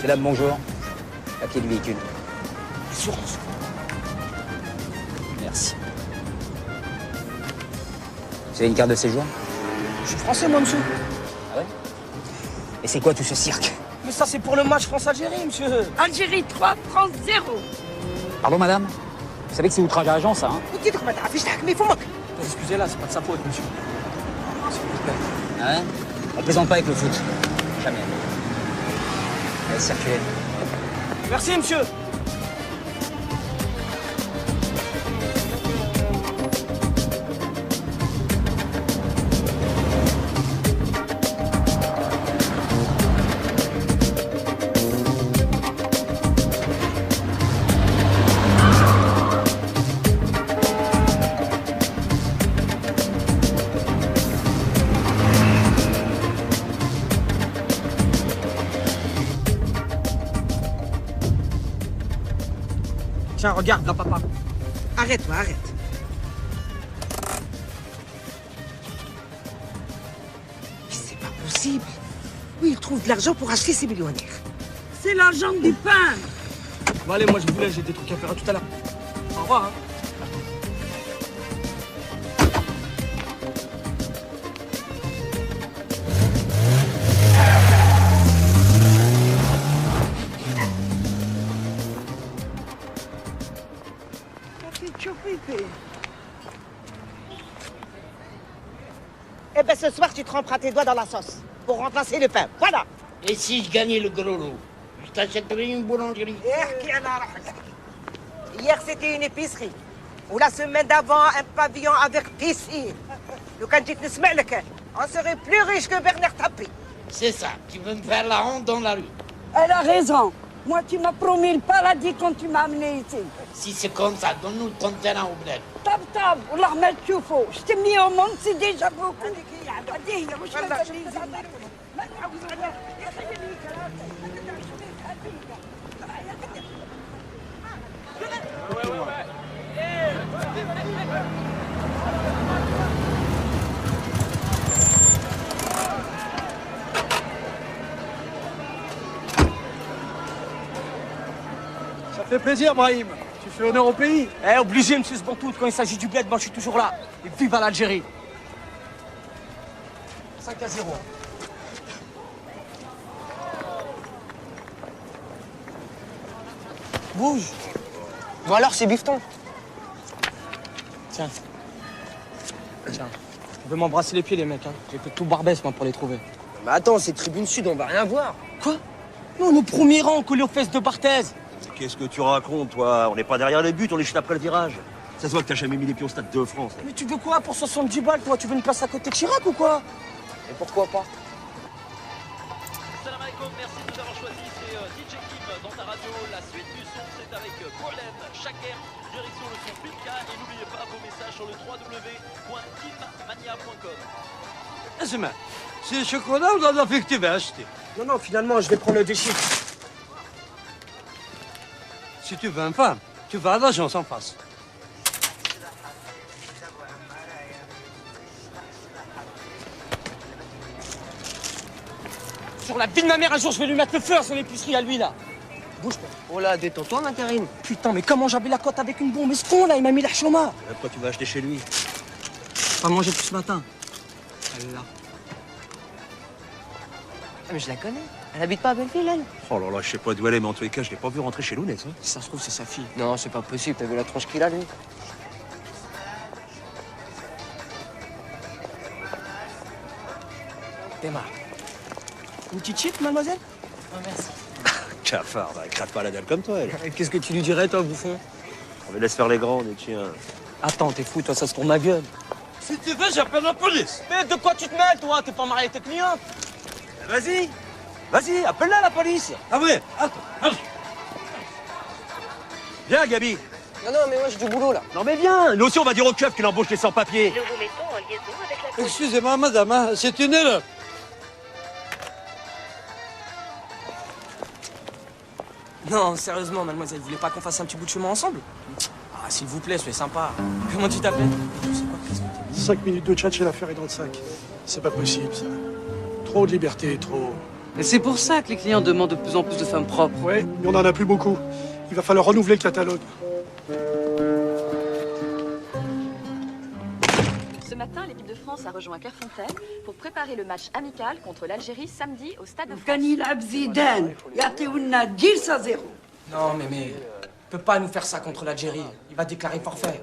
Mesdames, bonjour. Papier du véhicule. Assurance. Merci. Vous avez une carte de séjour? Je suis français, moi, monsieur. Ah ouais? Et c'est quoi tout ce cirque? Mais ça, c'est pour le match France-Algérie, monsieur. Algérie 3, France 0. Pardon, madame? Vous savez que c'est outrage à agent, ça, hein? Excusez-la, c'est pas de sa faute, monsieur. S'il vous plaît. Ah ouais? On plaisante pas avec le foot. Jamais. Allez, circulez. Merci, monsieur. Tiens, regarde, là, papa. Arrête-toi, arrête. C'est pas possible. Où il trouve de l'argent pour acheter ces millionnaires? C'est l'argent du pain. Bon, allez, moi, je vous laisse, j'ai des trucs à faire. À tout à l'heure. Au revoir, hein. Eh ben ce soir, tu tremperas tes doigts dans la sauce pour remplacer le pain. Voilà. Et si je gagnais le gros lot, je t'achèterais une boulangerie. Hier, c'était une épicerie. Ou la semaine d'avant, un pavillon avec piscine. Le Kandjit Nismelek, on serait plus riche que Bernard Tapie. C'est ça, tu veux me faire la honte dans la rue. Elle a raison. Moi, tu m'as promis le paradis quand tu m'as amené ici. Si c'est comme ça, donne-nous ton terrain au bled. Tab, tab, والله ما تشوفوا. Je t'ai mis au monde, c'est déjà beaucoup. Ça fait plaisir, Brahim. Tu fais honneur au pays. Eh, obligé, monsieur Sbantout. Quand il s'agit du bled, moi, je suis toujours là. Et vive à l'Algérie. 5-0. Bouge. Bon alors, c'est bifton. Tiens. Tiens. Tu peux m'embrasser les pieds, les mecs. Hein. J'ai fait tout Barbès, moi, pour les trouver. Mais attends, c'est Tribune Sud, on va rien voir. Quoi? Non, on est au premier rang, collé aux fesses de Barthez. Qu'est-ce que tu racontes, toi? On n'est pas derrière les buts, on est juste après le virage. Ça se voit que t'as jamais mis les pieds au Stade de France. Mais tu veux quoi pour 70 balles, toi? Tu veux une place à côté de Chirac ou quoi? Et pourquoi pas? Salam alaikum, merci de nous avoir choisis. C'est DJ Kim dans ta radio. La suite du son, c'est avec Golem, Shaker, direction le son Pilka. Et n'oubliez pas vos messages sur le www.teammania.com. اسمع سي الشوكولا ولا فيك تبعشتي Non, non, finalement, je vais prendre le déchet. Si tu veux une femme, tu vas à l'agence en face. Sur la vie de ma mère, un jour, je vais lui mettre le feu à son épicerie à lui, là. Bouge pas. Oh là, détends-toi, ma terrine. Putain, mais comment j'avais la cote avec une bombe? Mais ce con, là, il m'a mis la chôma. Toi, tu vas acheter chez lui. Pas manger tout ce matin. Elle est là. Ah, mais je la connais. Elle habite pas à Belleville, elle. Oh là là, je sais pas d'où elle est, mais en tous les cas, je l'ai pas vu rentrer chez Lounès. Hein. Si ça se trouve, c'est sa fille. Non, c'est pas possible. T'as vu la tronche qu'il a, lui? Démarre. Une petite chip, mademoiselle? Oh, merci. Cafard, bah, crate pas la dalle comme toi, elle. Qu'est-ce que tu lui dirais, toi, bouffon? On va laisse faire les grands, les tiens. Attends, t'es fou, toi, ça se tourne ma gueule. Si tu veux, j'appelle la police. Mais de quoi tu te mêles, toi? T'es pas marié avec tes clients? Vas-y, vas-y, appelle-la, la police. Ah oui, attends, allez. Viens, Gabi. Non, mais moi, j'ai du boulot, là. Non, mais viens. Nous aussi, on va dire au keuf qu'il embauche les sans-papiers. Nous vous mettons en liaison avec la police. Excusez-moi, madame, hein, c'est une erreur. Non, sérieusement, mademoiselle, vous voulez pas qu'on fasse un petit bout de chemin ensemble? Ah, s'il vous plaît, soyez sympa. Comment tu t'appelles? 5 minutes de chat chez l'affaire est dans le sac. C'est pas possible, ça. Trop de liberté, trop... Et c'est pour ça que les clients demandent de plus en plus de femmes propres. Ouais, mais on en a plus beaucoup. Il va falloir renouveler le catalogue. Ce matin, l'équipe de France a rejoint Clairefontaine pour préparer le match amical contre l'Algérie samedi au Stade de France. كان يلعب زيدان يعطيونا 10-0. Non, mais peut pas nous faire ça contre l'Algérie. Il va déclarer forfait.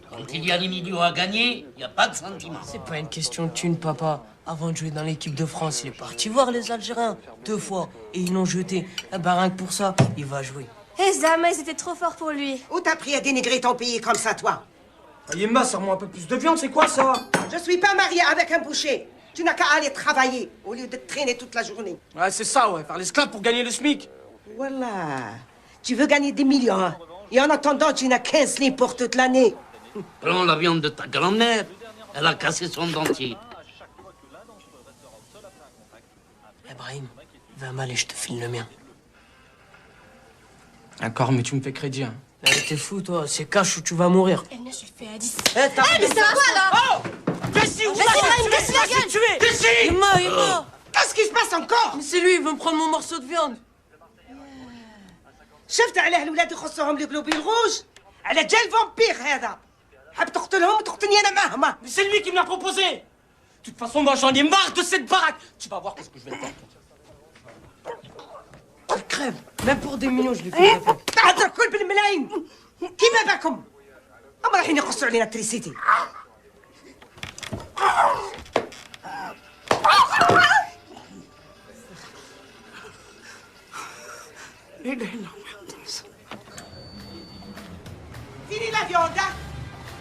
Quand il y a des millions à gagner, il n'y a pas de sentiment. C'est pas une question de thune, papa. Avant de jouer dans l'équipe de France, il est parti voir les Algériens 2 fois et ils l'ont jeté. Eh ben, rien que pour ça, il va jouer. Eh Zama, c'était trop fort pour lui. Où t'as pris à dénigrer ton pays comme ça, toi? Yemma, serre-moi un peu plus de viande, c'est quoi ça? Je suis pas mariée avec un boucher. Tu n'as qu'à aller travailler au lieu de te traîner toute la journée. Ouais, c'est ça, ouais, faire l'esclave pour gagner le SMIC. Voilà. Tu veux gagner des millions, hein? Et en attendant, tu n'as 15 livres pour toute l'année. Prends la viande de ta grand-mère. Elle a cassé son dentier. Ibrahim, va mal et je te file le mien. D'accord, mais tu me fais crédit, hein. T'es fou, toi. C'est cash ou tu vas mourir. Elle ne suffit à 10. Eh, mais c'est quoi, là? Oh! Qu'est-ce Emma. Qu'est-ce qui se passe encore? Mais c'est lui, il veut me prendre mon morceau de viande. شفت عليه الولاد يخصهم الجلوبين روج؟ على جا الفامبير هذا. حاب تقتلهم وتقتلني انا معهم. Mais c'est lui qui me l'a proposé! De toute façon, moi j'en ai marre de cette baraque! Tu vas voir ce que je vais te faire. Il crève. Même pour des millions, je lui fais pas. تعال الكل بالملايين. كيما باكم؟ هم رايحين يقصوا علينا التريسيتي. Fini la viande, hein?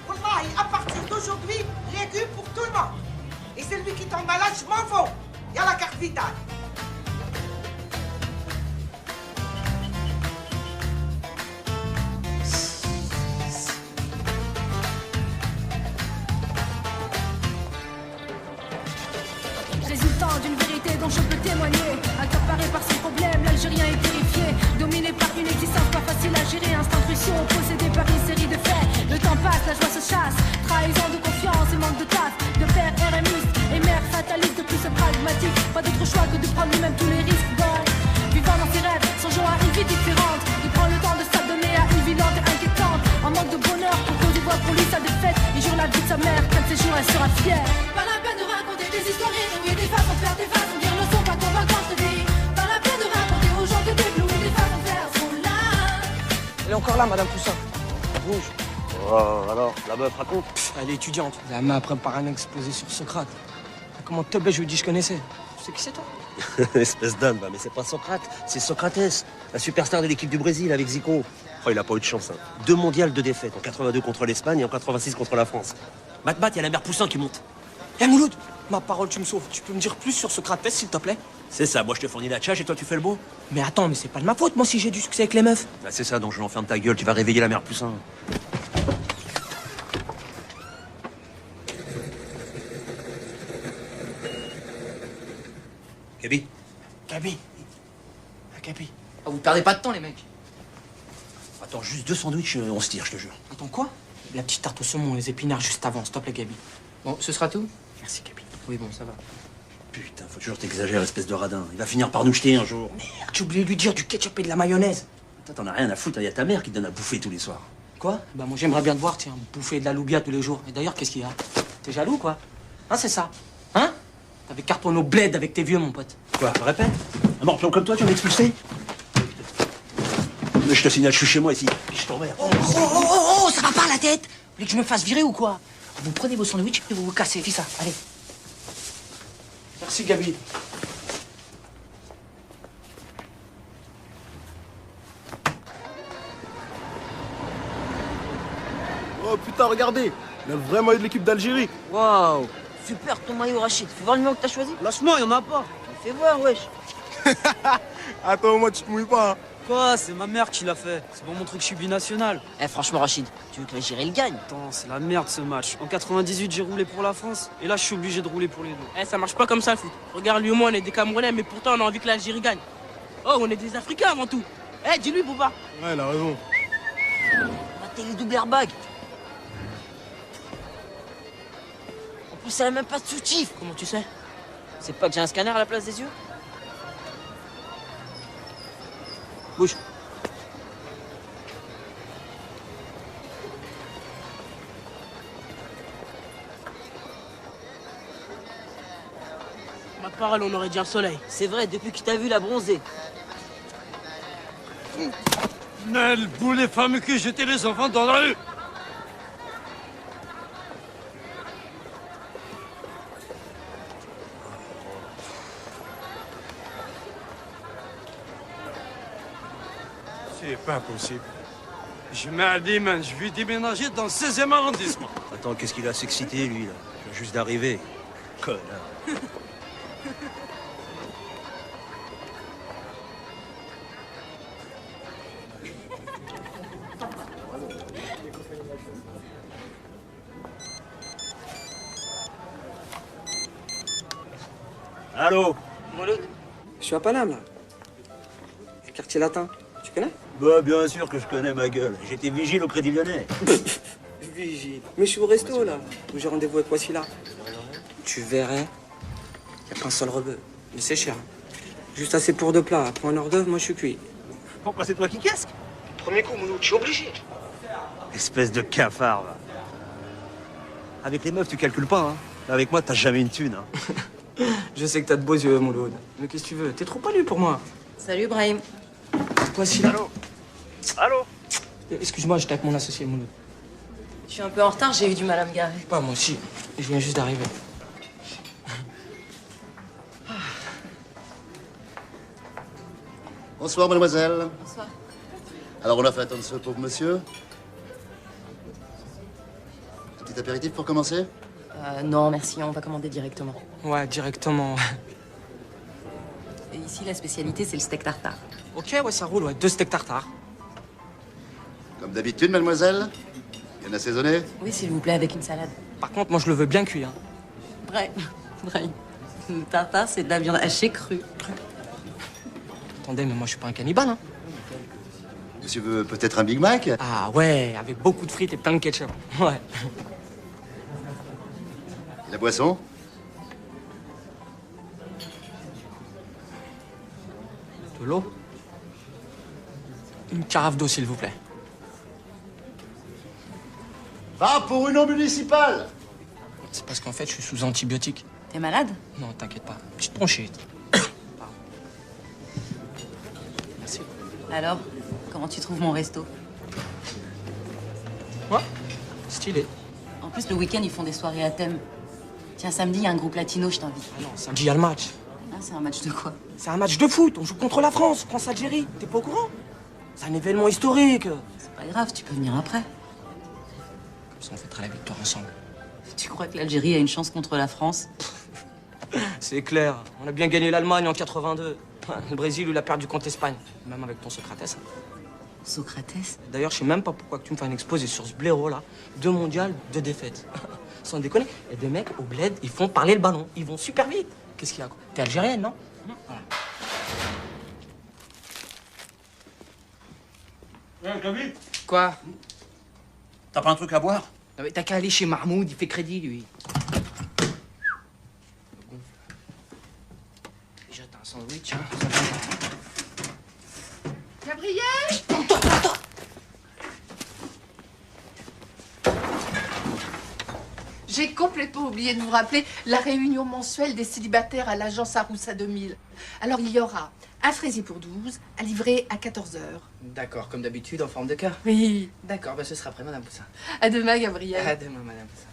Wallahi, à partir d'aujourd'hui, légumes pour tout le monde. Et celui qui tombe malade, je m'en fous. Il y a la carte vitale. Résultant d'une vérité dont je peux témoigner. Accaparé par ses problèmes, l'Algérien est terrifié. Dominé par une existence pas facile à gérer. Instinct intuition, possédé par une série de faits. Le temps passe, la joie se chasse. Trahison de confiance et manque de taf. De père RMiste et mère fataliste. De plus c'est pragmatique. Pas d'autre choix que de prendre lui-même tous les risques. Donc, vivant dans ses rêves, songeant à une vie différente. Il prend le temps de s'adonner à une vie lente et inquiétante. En manque de bonheur, pour cause de voix pour lui sa défaite. Il jure la vie de sa mère, qu'un de ces jours elle sera fière. Pas la peine de raconter des histoires inouïes, des façons de faire, des façons de dire ne sont pas convaincantes, je te dis. Pas la peine de raconter aux gens que des blues, des façons de faire sont là. Elle est encore là, Madame Poussin. Rouge. Oh, alors, la meuf raconte. Elle est étudiante. La main prépare un exposé sur Socrate. Comment teubé, je lui dis je connaissais. Tu sais qui c'est, toi? Espèce d'âne, bah, mais c'est pas Socrate, c'est Socrates, la superstar de l'équipe du Brésil avec Zico. Oh, il a pas eu de chance, hein. 2 mondiales de défaite, en 82 contre l'Espagne et en 86 contre la France. Mat, il y a la mère Poussin qui monte. Eh Mouloud, ma parole, tu me sauves. Tu peux me dire plus sur Socrate, s'il te plaît? C'est ça, moi je te fournis la tchatche et toi tu fais le beau. Mais attends, mais c'est pas de ma faute, moi, si j'ai du succès avec les meufs. Bah, c'est ça, donc je l'enferme ta gueule, tu vas réveiller la mère Poussin. Gabi. Gabi. Ah, Gabi. Ah, vous perdez pas de temps, les mecs. Attends, juste 2 sandwichs, on se tire, je te jure. Attends, quoi? La petite tarte au saumon, les épinards juste avant, s'il te plaît, Gabi. Bon, ce sera tout? Merci, Gabi. Oui, bon, ça va. Putain, faut toujours t'exagérer, espèce de radin. Il va finir par nous jeter un jour. Merde, j'ai oublié de lui dire du ketchup et de la mayonnaise. Toi, t'en as rien à foutre, il y a ta mère qui te donne à bouffer tous les soirs. Quoi? Bah moi j'aimerais bien te voir, tiens, bouffer de la loubia tous les jours. Et d'ailleurs, qu'est-ce qu'il y a? T'es jaloux, quoi? Hein, c'est ça? Hein? T'avais cartonné au bled avec tes vieux, mon pote. Quoi? Répète. Un morpion comme toi, tu vas m'expulser? Mais je te signale, je suis chez moi ici. Je t'emmerde. Oh, ça va pas la tête? Vous voulez que je me fasse virer ou quoi? Vous prenez vos sandwichs et vous vous cassez, fais ça, allez. Merci, Gabi. Oh putain, regardez, le vrai maillot de l'équipe d'Algérie. Waouh, super ton maillot, Rachid. Fais voir le numéro que t'as choisi. Lâche-moi, y'en a pas. Fais voir, wesh. Attends, moi tu te mouilles pas. Hein. Quoi? C'est ma mère qui l'a fait. C'est pour montrer que je suis binational. Eh, franchement, Rachid, tu veux que l'Algérie le gagne? Attends, c'est la merde ce match. En 98, j'ai roulé pour la France. Et là, je suis obligé de rouler pour les deux. Eh, ça marche pas comme ça, le foot. Regarde, lui et moi, on est des Camerounais, mais pourtant, on a envie que l'Algérie gagne. Oh, on est des Africains avant tout. Eh, dis-lui, Bouba. Ouais, elle a raison. T'es les double airbag. En plus, elle a même pas de soutif. Comment tu sais? C'est pas que j'ai un scanner à la place des yeux? Bouge. Ma parole, on aurait dit un soleil. C'est vrai, depuis que t'as vu la bronzée. Nel, vous les femmes qui jetaient les enfants dans la rue. C'est pas possible. Je mets dit, man, je vais déménager dans le 16e arrondissement. Attends, qu'est-ce qu'il a à s'exciter, lui, là? Il vient juste d'arriver. Connard. Allô? Je suis à Paname, là. Le quartier latin. Tu connais? Bah, bien sûr que je connais ma gueule. J'étais vigile au Crédit Lyonnais. Vigile. Mais je suis au resto, là, où j'ai rendez-vous avec Wassila. Tu verrais, y a pas un seul rebeu. Mais c'est cher. Juste assez pour deux plats. Pour un hors d'œuvre, moi, je suis cuit. Pourquoi c'est toi qui casques? Premier coup, Mouloud, je suis obligé. Espèce de cafard, va. Avec les meufs, tu calcules pas, hein. Avec moi, t'as jamais une thune, hein. Je sais que t'as de beaux yeux, Mouloud. Mais qu'est-ce que tu veux? T'es trop poilu pour moi. Salut, Brahim. Wassila. Allô? Excuse-moi, j'étais avec mon associé, Mouloud. Je suis un peu en retard, j'ai eu du mal à me garer. Pas moi aussi. Je viens juste d'arriver. Bonsoir, mademoiselle. Bonsoir. Alors, on a fait attendre ce pauvre monsieur. Petit apéritif pour commencer? Non, merci, on va commander directement. Ouais, directement. Et ici, la spécialité, c'est le steak tartare. Ok, ouais, ça roule, ouais. 2 steaks tartare. Comme d'habitude, mademoiselle. Bien assaisonné? Oui, s'il vous plaît, avec une salade. Par contre, moi, je le veux bien cuit, hein. Brahim. Le tartare, c'est de la viande hachée crue. Attendez, mais moi, je suis pas un cannibale, hein. Monsieur veut peut-être un Big Mac? Ah ouais, avec beaucoup de frites et plein de ketchup. Ouais. Et la boisson? De l'eau? Une carafe d'eau, s'il vous plaît. Va pour une eau municipale! C'est parce qu'en fait, je suis sous antibiotiques. T'es malade? Non, t'inquiète pas. Petite bronchite. Merci. Alors, comment tu trouves mon resto? Ouais, stylé. En plus, le week-end, ils font des soirées à thème. Tiens, samedi, il y a un groupe latino, je t'invite. Ah non, samedi, il y a le match. Ah, c'est un match de quoi? C'est un match de foot. On joue contre la France. France-Algérie. T'es pas au courant? C'est un événement historique. C'est pas grave, tu peux venir après. Comme ça, on fêtera la victoire ensemble. Tu crois que l'Algérie a une chance contre la France? C'est clair. On a bien gagné l'Allemagne en 82. Le Brésil, il a perdu contre l'Espagne. Même avec ton Socrates. Socrates? D'ailleurs, je sais même pas pourquoi tu me fais un exposé sur ce blaireau-là. 2 mondiales, 2 défaites. Sans déconner. Et des mecs au bled, ils font parler le ballon. Ils vont super vite. Qu'est-ce qu'il y a, quoi? T'es algérienne, non? Voilà. Quoi? T'as pas un truc à boire? Ah ouais, t'as qu'à aller chez Mahmoud, il fait crédit, lui. sandwich, hein. Gabriel! J'ai complètement oublié de vous rappeler la réunion mensuelle des célibataires à l'agence Aroussa 2000. Alors, il y aura un fraisier pour 12, à livrer à 14h. D'accord, comme d'habitude, en forme de cœur. Oui. D'accord, bah ce sera après, Madame Poussin. À demain, Gabriel. À demain, Madame Poussin.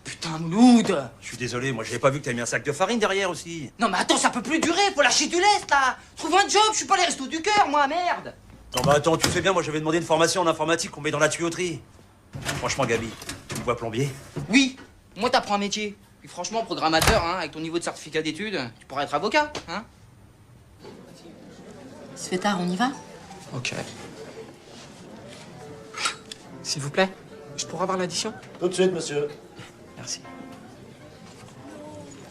Putain, Mouloud! Je suis désolé, moi j'avais pas vu que t'avais mis un sac de farine derrière aussi. Non mais attends, ça peut plus durer, faut lâcher du lest là! Trouve un job, je suis pas les restos du cœur, moi, merde! Non mais attends, tu fais bien, moi j'avais demandé une formation en informatique qu'on met dans la tuyauterie. Franchement, Gabi, tu me vois plombier? Oui, moi t'apprends un métier. Puis franchement, programmateur, hein, avec ton niveau de certificat d'études, tu pourras être avocat, hein? Il se fait tard, on y va? Ok. S'il vous plaît, je pourrais avoir l'addition? Tout de suite, monsieur. Merci.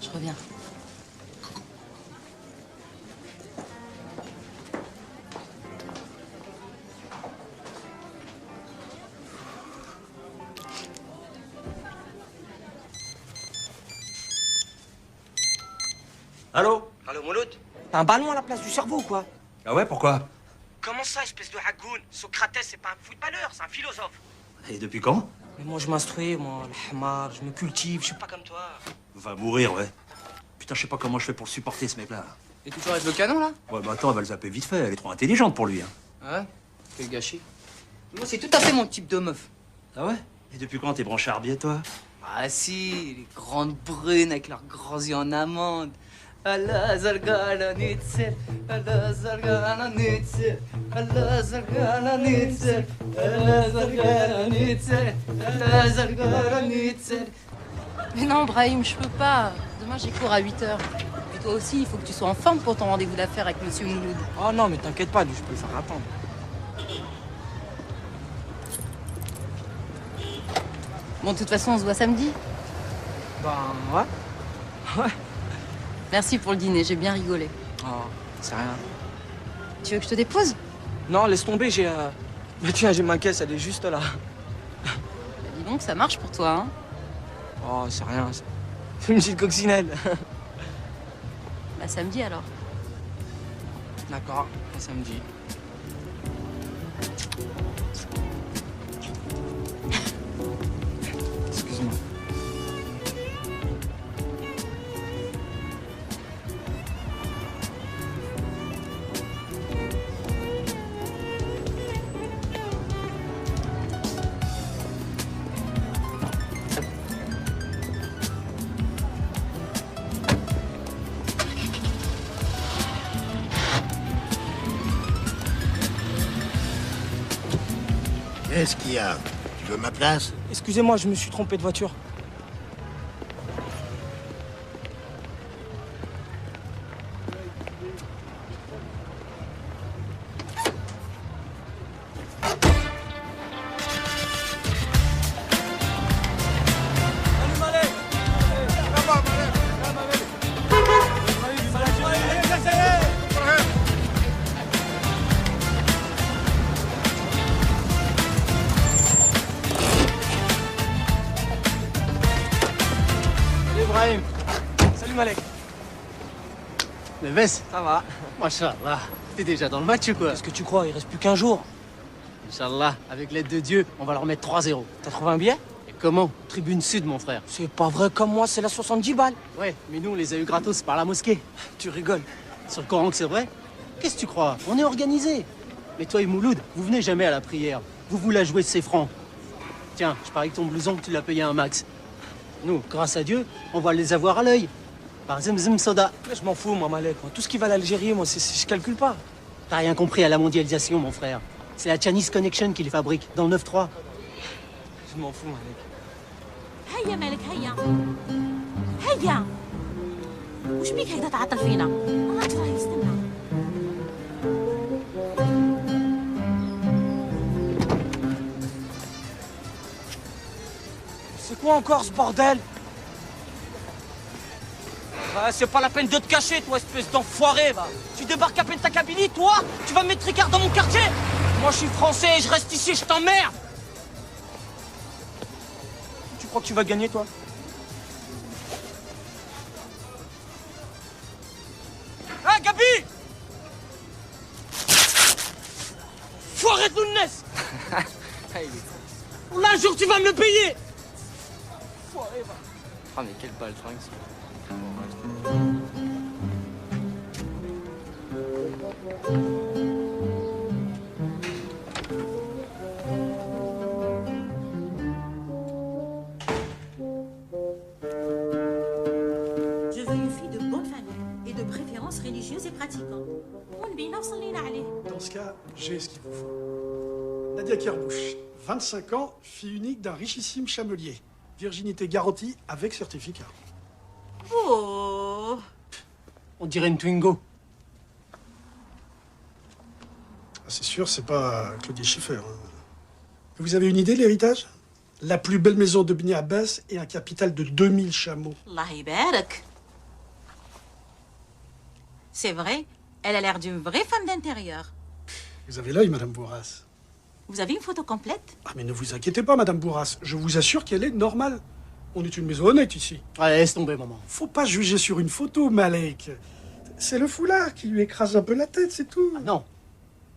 Je reviens. Allô? Allô, Mouloud? T'as un ballon à la place du cerveau, quoi? Ah ouais, pourquoi? Comment ça, espèce de hagoun? Socrates, c'est pas un footballeur, c'est un philosophe. Et depuis quand? Mais moi, je m'instruis, moi, le hamar, je me cultive, je suis pas comme toi. Va mourir, ouais. Putain, je sais pas comment je fais pour le supporter, ce mec-là. Et toujours avec le canon, là? Ouais, bah attends, elle va le zapper vite fait, elle est trop intelligente pour lui, hein. Ouais? Quel gâchis. Moi, c'est tout à fait mon type de meuf. Ah ouais? Et depuis quand t'es branché Arbier, toi? Ah si, les grandes brunes avec leurs grands yeux en amande. Allah zargala nitse, Allah zargala nitse, Allah zargala nitse, Allah zargala nitse, Allah zargala nitse. Mais non, Brahim, je peux pas. Demain, j'ai cours à 8h. Et toi aussi, il faut que tu sois en forme pour ton rendez-vous d'affaires avec Monsieur Mouloud. Oh non, mais t'inquiète pas, lui, je peux le faire attendre. Bon, de toute façon, on se voit samedi. Ben, ouais. Ouais. Merci pour le dîner, j'ai bien rigolé. Oh, c'est rien. Tu veux que je te dépose? Non, laisse tomber, j'ai... Bah tiens, j'ai ma caisse, elle est juste là. Bah, dis donc, ça marche pour toi, hein? Oh, c'est rien, c'est une petite coccinelle. Bah, samedi, alors. D'accord, à samedi. Excuse-moi. Qu'est-ce qu'il y a? Tu veux ma place? Excusez-moi, je me suis trompé de voiture. Ibrahim. Salut Malek. Neves. Ça va? Machallah. T'es déjà dans le match ou quoi? Qu'est-ce que tu crois? Il reste plus qu'un jour. Inch'Allah, avec l'aide de Dieu, on va leur mettre 3-0. T'as trouvé un billet? Et comment? Tribune Sud, mon frère. C'est pas vrai comme moi, c'est la 70 balles. Ouais, mais nous, on les a eu gratos par la mosquée. Tu rigoles. Sur le Coran que c'est vrai? Qu'est-ce que tu crois? On est organisé. Mais toi et Mouloud, vous venez jamais à la prière. Vous vous la jouez de ses francs. Tiens, je parie que ton blouson, tu l'as payé un max. Nous, grâce à Dieu, on va les avoir à l'œil. Par Zemzem Soda. Je m'en fous, moi, Malek. Tout ce qui va à l'Algérie, moi, je calcule pas. T'as rien compris à la mondialisation, mon frère. C'est la Chinese Connection qui les fabrique, dans le 9-3. Je m'en fous, Malek. هيا مالك هيا هيا وش بيك هيدا تعطل فينا؟ ما تفرح استنى C'est quoi encore ce bordel? C'est pas la peine de te cacher, toi, espèce d'enfoiré, va. Tu débarques à peine ta cabine, toi? Tu vas me mettre Ricard dans mon quartier? Moi, je suis français, je reste ici, je t'emmerde. crois que tu vas gagner, toi? Ah, Gabi! Faut arrêter Nunes! Là, un jour, tu vas me le payer! Ah, mais quel baltringue, ça. Je veux une fille de bonne famille et de préférence religieuse et pratiquante. Dans ce cas, j'ai ce qu'il vous faut. Nadia Kerbouche, 25 ans, fille unique d'un richissime chamelier. Virginité garantie avec certificat. Oh. On dirait une Twingo. Ah, c'est sûr, c'est pas Claudia Schiffer. Hein. Vous avez une idée de l'héritage? La plus belle maison de Bni Abbas et un capital de 2000 chameaux. Allah يبارك. C'est vrai, elle a l'air d'une vraie femme d'intérieur. Vous avez l'œil, Madame Bourras. Vous avez une photo complète? Ah, mais ne vous inquiétez pas, Madame Bourras. Je vous assure qu'elle est normale. On est une maison honnête ici. Allez, laisse tomber, maman. Faut pas juger sur une photo, Malek. C'est le foulard qui lui écrase un peu la tête, c'est tout. Ah non.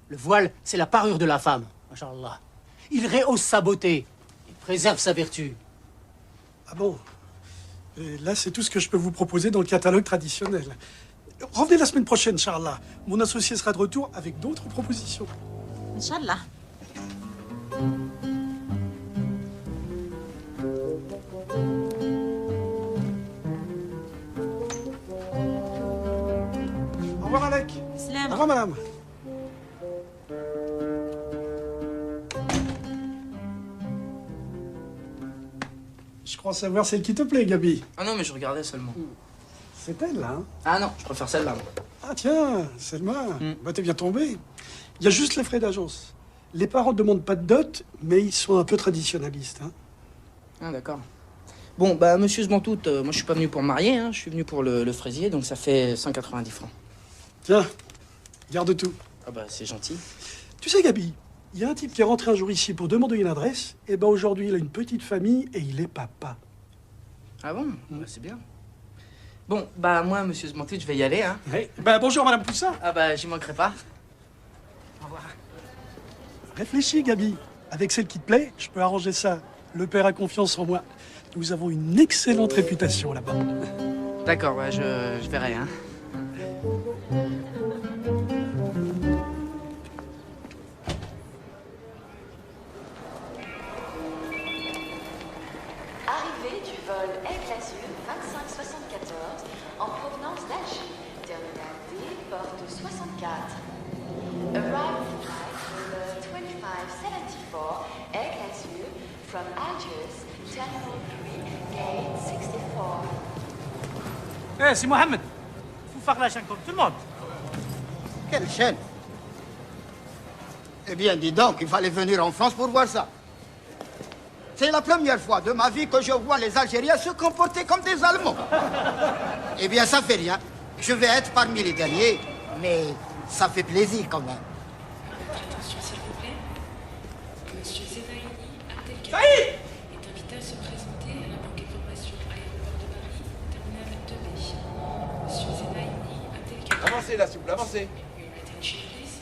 Le voile, c'est la parure de la femme. Machallah. Il rehausse sa beauté. Il préserve sa vertu. Ah bon? Et là, c'est tout ce que je peux vous proposer dans le catalogue traditionnel. Revenez la semaine prochaine, Inch'Allah. Mon associé sera de retour avec d'autres propositions. Inch'Allah. Au revoir, Malek. Salam. Au revoir, madame. Je crois savoir celle qui te plaît, Gabi. Ah non, mais je regardais seulement. C'est elle, là. Hein? Ah non, je préfère celle-là, moi. Ah tiens, Selma, bah t'es bien tombé. Il y a juste les frais d'agence. Les parents ne demandent pas de dot, mais ils sont un peu traditionnalistes. Hein. Ah, d'accord. Bon, bah, monsieur Zmantout, moi, je suis pas venu pour me marier, hein. Je suis venu pour le fraisier, donc ça fait 190 francs. Tiens, garde tout. Ah bah, c'est gentil. Tu sais, Gabi, il y a un type qui est rentré un jour ici pour demander une adresse, et ben aujourd'hui, il a une petite famille et il est papa. Ah bon? Bah, c'est bien. Bon, bah, moi, monsieur Zmantout, je vais y aller, hein. Ouais. Bah, bonjour, madame Poussin. Ah bah, j'y manquerai pas. Au revoir. Réfléchis, Gabi. Avec celle qui te plaît, je peux arranger ça. Le père a confiance en moi. Nous avons une excellente réputation là-bas. D'accord, ouais, je verrai, hein. Arrivée du vol Aigle Azur 2574 en provenance d'Alger, terminal D, porte 64. Arrival flight number 2574 Aigle Azur from Algiers, terminal 3, gate 64. Eh, c'est Mohamed. Faut faire la chaîne comme tout le monde. Quelle chaîne? Eh bien, dis donc, il fallait venir en France pour voir ça. C'est la première fois de ma vie que je vois les Algériens se comporter comme des Allemands. Eh bien, ça fait rien. Je vais être parmi les derniers, mais ça fait plaisir quand même. Attention, s'il vous plaît. Monsieur Zenaïni Ça Abdelkader est invité à se présenter à la banque information aéroport de Paris, terminal 2B. Monsieur Zenaïni Abdelkader. Avancez là, s'il vous plaît, avancez. Your attention, please.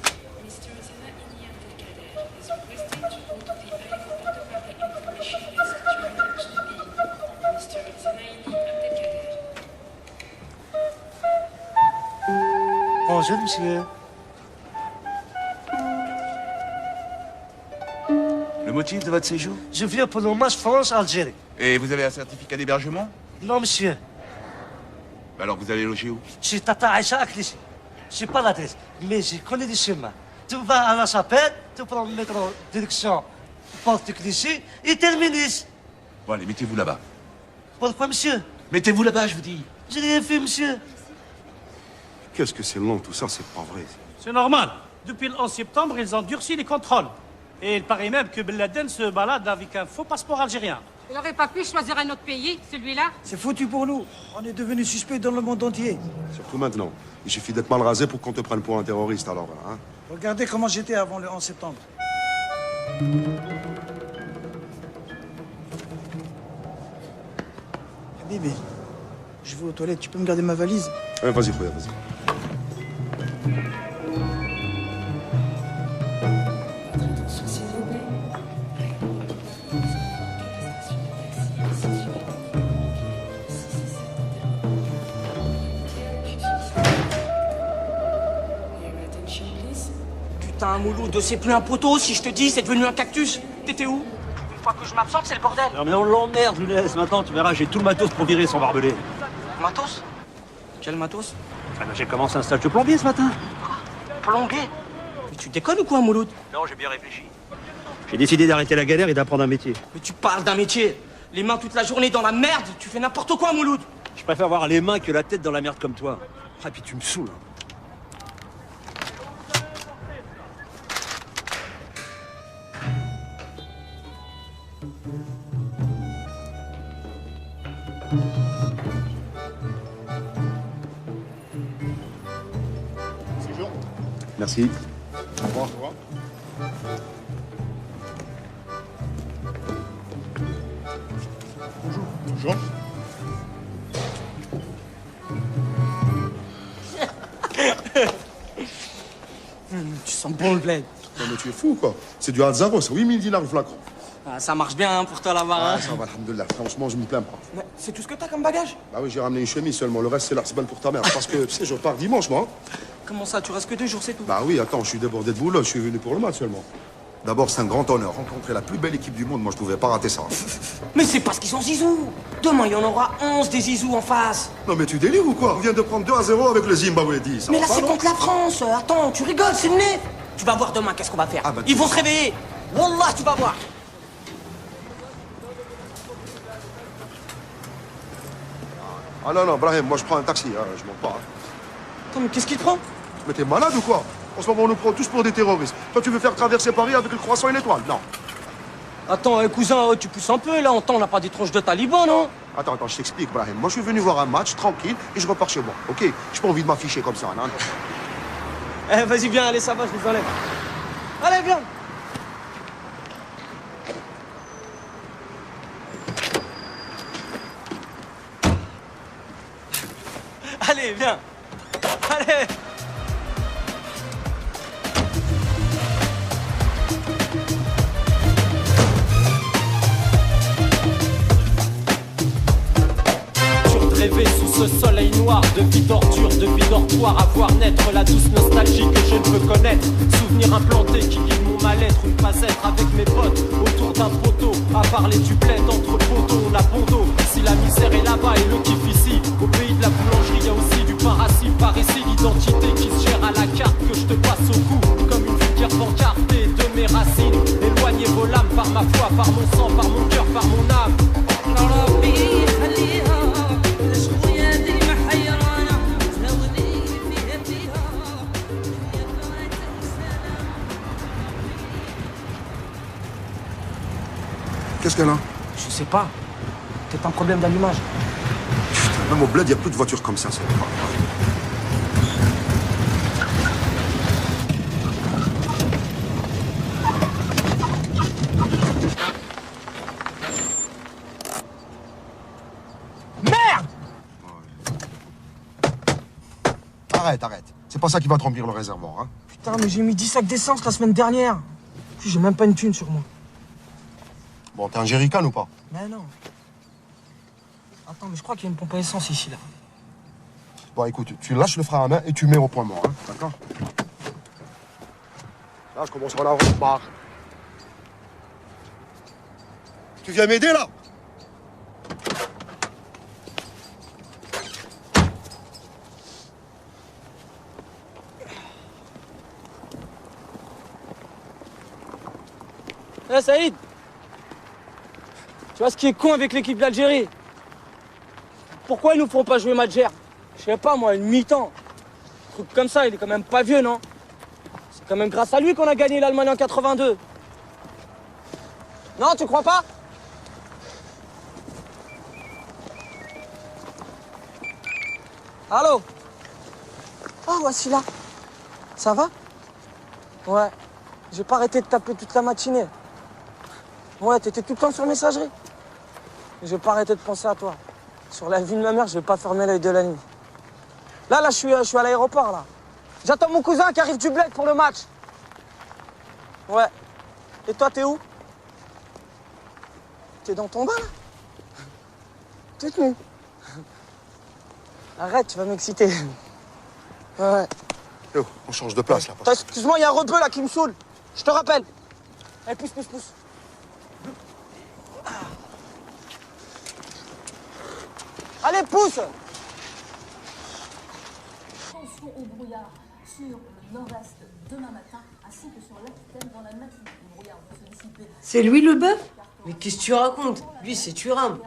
Mr. Zenaïni Abdelkader is requested to go to the aéroport de Paris information desk, terminal 2B. Mr. Zenaïni Abdelkader. Bonjour, monsieur. Le motif de votre séjour? Je viens pour le match France-Algérie. Et vous avez un certificat d'hébergement? Non, monsieur. Alors vous allez loger où? Je suis Tata Aïcha à Clichy. Je sais pas l'adresse, mais je connais des chemins. Tu vas à la chapelle, tu prends le métro direction porte de Clichy et terminus. Bon, allez, mettez-vous là-bas. Pourquoi, monsieur? Mettez-vous là-bas, je vous dis. J'ai rien fait, monsieur. Qu'est-ce que c'est long tout ça, c'est pas vrai. C'est normal. Depuis le 11 septembre, ils ont durci les contrôles. Et il paraît même que Ben Laden se balade avec un faux passeport algérien. Il n'aurait pas pu choisir un autre pays, celui-là? C'est foutu pour nous. On est devenus suspects dans le monde entier. Surtout maintenant. Il suffit d'être mal rasé pour qu'on te prenne pour un terroriste, alors, hein. Regardez comment j'étais avant le 11 septembre. Bébé, je vais aux toilettes, tu peux me garder ma valise? Ouais, vas-y, Khoya, vas-y. Putain, Mouloud, c'est plus un poteau, si je te dis, c'est devenu un cactus. T'étais où? Une fois que je m'absente, c'est le bordel. Non mais on l'emmerde, Younes. Maintenant, tu verras, j'ai tout le matos pour virer son barbelé. Matos? Quel matos? Ah ben, j'ai commencé un stage de plombier ce matin. Plombier? Mais tu déconnes ou quoi, Mouloud? Non, j'ai bien réfléchi. J'ai décidé d'arrêter la galère et d'apprendre un métier. Mais tu parles d'un métier. Les mains toute la journée dans la merde, tu fais n'importe quoi, Mouloud. Je préfère avoir les mains que la tête dans la merde comme toi. Ah, puis tu me saoules. Merci. Au revoir. Bonjour. Tu sens bon le bled. Non mais tu es fou quoi. C'est du Hazaro, c'est 8000 dinars le flacon. Ah, ça marche bien hein, pour toi là-bas. Ah, Hein. ça va, alhamdoulilah. Franchement, je m'y plains pas. Mais c'est tout ce que t'as comme bagage? Bah oui, j'ai ramené une chemise seulement. Le reste, c'est l'arsebal pour ta mère. Parce que, tu sais, je pars dimanche, moi. Comment ça, tu restes que 2 jours, c'est tout? Bah oui, attends, je suis débordé de boulot. Je suis venu pour le match seulement. D'abord, c'est un grand honneur. Rencontrer la plus belle équipe du monde, moi, je pouvais pas rater ça. Mais c'est parce qu'ils sont zizous. Demain, il y en aura 11 des zizous en face. Non mais tu délires ou quoi? On vient de prendre 2-0 avec le Zimbabwe 10. Ça Mais va là, pas, c'est non? contre la France. Attends, tu rigoles, c'est le nez. Tu vas voir demain, qu'est-ce qu'on va faire? Ah, bah, Ils vont se réveiller. Wallah, tu vas voir. Ah non, non, Brahim, moi je prends un taxi, hein, je monte pas. Hein. Attends, mais qu'est-ce qu'il te prend? Mais t'es malade ou quoi? En ce moment, on nous prend tous pour des terroristes. Toi, tu veux faire traverser Paris avec le croissant et l'étoile? Non. Attends, cousin, tu pousses un peu, là. On n'a pas des tronches de talibans, non? Attends, je t'explique, Brahim. Moi, je suis venu voir un match, tranquille, et je repars chez moi, ok? J'ai pas envie de m'afficher comme ça, non? Eh, vas-y, viens, allez, ça va, je les enlève. Allez, viens. Allez, viens. Allez. Rêver sous ce soleil noir de vie d'ordure, de vie dortoir, à voir naître la douce nostalgie que je ne peux connaître. Souvenir implanté qui guide mon mal-être, ou ne pas être avec mes potes autour d'un poteau, à parler du bled entre poteaux, on a bon dos. Si la misère est là-bas et le kiff ici, au pays de la boulangerie y a aussi du pain rassis. Par ici l'identité qui se gère à la carte que je te passe au cou, comme une vulgaire pancarte de mes racines. Éloignez vos lames par ma foi, par mon sang, par mon cœur, par mon âme. Qu'est-ce qu'elle a? Je sais pas. Peut-être un problème d'allumage. Putain, même au bled, y a plus de voitures comme ça, c'est pas vrai. Merde! Arrête. C'est pas ça qui va te remplir le réservoir, hein. Putain, mais j'ai mis 10 sacs d'essence la semaine dernière. Puis j'ai même pas une thune sur moi. Bon, t'es un jerrycan ou pas? Mais non. Attends, mais je crois qu'il y a une pompe à essence ici, là. Bon, écoute, tu lâches le frein à main et tu mets au point mort, hein, d'accord? Là, je commence à la rebarre. Tu viens m'aider, là? Eh, Saïd! Tu vois ce qui est con avec l'équipe d'Algérie? Pourquoi ils nous font pas jouer Madjer? Je sais pas moi, une mi-temps. Un truc comme ça, il est quand même pas vieux, non? C'est quand même grâce à lui qu'on a gagné l'Allemagne en 82. Non, tu crois pas? Allô? Ah, voici là. Ça va? Ouais. J'ai pas arrêté de taper toute la matinée. Ouais, t'étais tout le temps sur messagerie. J'ai pas arrêté de penser à toi. Sur la vie de ma mère, je vais pas fermer l'œil de la nuit. Là, je suis à l'aéroport, là. J'attends mon cousin qui arrive du bled pour le match. Ouais. Et toi, t'es où? T'es dans ton bain, là? Toute nue. Arrête, tu vas m'exciter. Ouais. Yo, on change de place, là. Attends, excuse-moi, il y a un rebeu, là, qui me saoule. Je te rappelle. Allez, pousse. Allez, pousse! Attention au brouillard sur le nord-est demain matin, ainsi que sur l'Aquitaine dans la matinée. Le brouillard va se dissiper. C'est lui le bœuf? Mais qu'est-ce que tu racontes? Lui, c'est Thuram.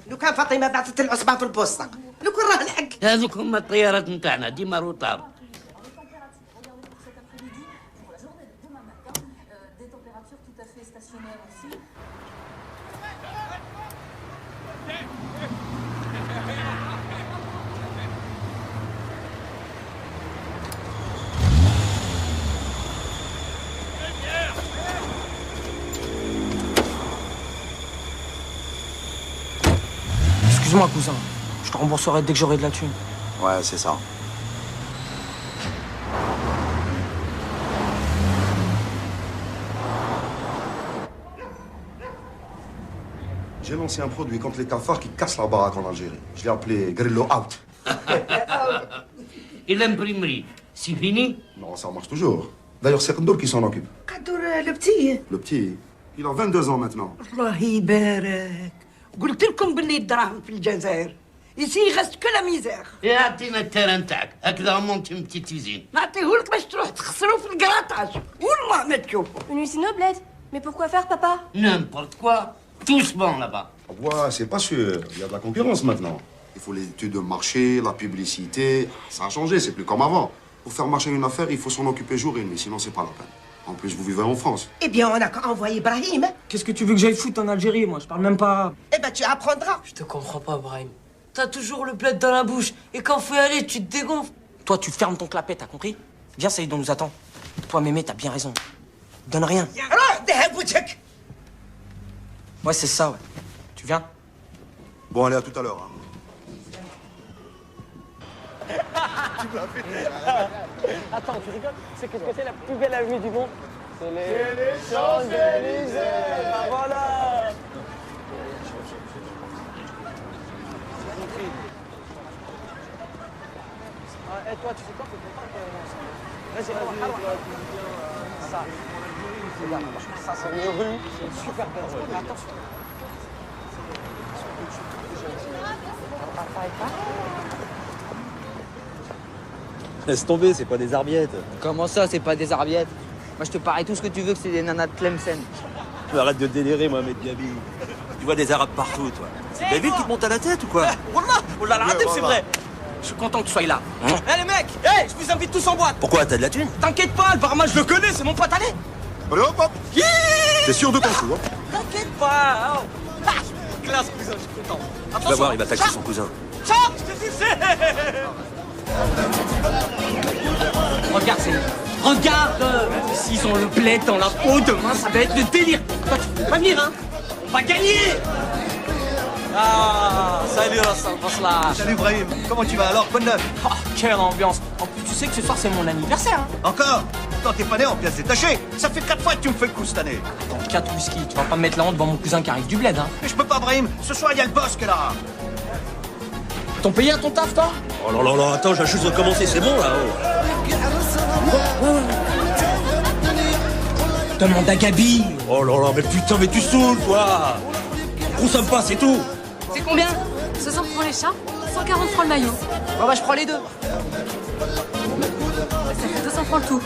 لو كان فاطمه بعثت العصبه في البوسطه لو كان راه الحق هذوك هما الطيارات نتاعنا ديما روطار. Des températures tout à fait stationnaires aussi. Excuse-moi, cousin. Je te rembourserai dès que j'aurai de la thune. Ouais, c'est ça. J'ai lancé un produit contre les cafards qui cassent la baraque en Algérie. Je l'ai appelé Grillo Out. Et l'imprimerie, c'est fini? Non, ça marche toujours. D'ailleurs, c'est Kdour qui s'en occupe. قدر البتي Le petit, il a 22 ans maintenant. الله يبارك قلت لكم باللي الدراهم في الجزائر يسي غست كل ميزير يعطينا التيران نتاعك هكذا مونتي اون بتيت تيزين. نعطيهولك باش تروح تخسروا في الكراطاج والله ما تشوفوا. Une usine au bled. Mais pourquoi faire, papa? N'importe quoi, tous bons là-bas. Ouais, c'est pas sûr. Il y a de la concurrence maintenant. Il faut les études de marché, la publicité. Ça a changé, c'est plus comme avant. Pour faire marcher une affaire, il faut s'en occuper jour et nuit, sinon c'est pas la peine. En plus, vous vivez en France. Eh bien, on a qu'à envoyer Brahim. Qu'est-ce que tu veux que j'aille foutre en Algérie? Moi, je parle même pas. Eh ben, tu apprendras. Je te comprends pas, Brahim. T'as toujours le bled dans la bouche. Et quand faut y aller, tu te dégonfles. Toi, tu fermes ton clapet, t'as compris? Viens, Saïd, on nous attend. Toi, Mémé, t'as bien raison. Donne rien. Ouais, c'est ça, ouais. Tu viens? Bon, allez, à tout à l'heure. Hein. Attends, tu rigoles? C'est qu'est-ce que c'est la plus belle avenue du monde? C'est les Champs-Élysées. Bah voilà. Ah, et toi, tu sais quoi? Vas-y, ça. Regarde, ça, c'est une rue, c'est une super belle rue. Mais attention. Laisse tomber, c'est pas des arbiettes. Comment ça, c'est pas des arbiettes? Moi, je te parie tout ce que tu veux que c'est des nanas de Tlemcen. Arrête de délirer, Mohamed Gabi. Tu vois des arabes partout, toi. C'est David qui te monte à la tête ou quoi? Wallah, la c'est vrai. Je suis content que tu sois là. Hein? Eh les mecs, hey, je vous invite tous en boîte. Pourquoi? T'as de la thune? T'inquiète pas, le barman, je le connais, c'est mon pote, allez. Allez, hop, hop. T'es sûr de ton coup, hein? T'inquiète pas. Oh. Ah, classe, cousin, je suis content. Tu vas voir, il va taxer son cousin. Ciao, je te dis, Regarde, c'est... Regarde s'ils ont le bled dans la peau, demain, ça va être le délire. Toi, tu peux pas venir, hein? On va gagner. Ah, salut Rasla. Salut Brahim, comment tu vas alors? Bonne neuf. Oh, quelle ambiance. En plus, tu sais que ce soir, c'est mon anniversaire, hein? Encore? Pourtant, t'es pas né en pièces détachées. Ça fait 4 fois que tu me fais le coup cette année. Attends, 4 whisky, tu vas pas me mettre la honte devant mon cousin qui arrive du bled, hein? Mais je peux pas, Brahim. Ce soir, il y a le bosque, là. T'ont payé à ton taf, toi? Oh là là là, attends, j'ai juste recommencé, c'est bon, là. Oh. Demande à Gabi. Oh là là, mais putain, mais tu saoules, toi. Consomme pas, c'est tout. C'est combien? 60 francs les chats, 140 francs le maillot. Bon bah je prends les deux. Ça fait 200 francs le tout.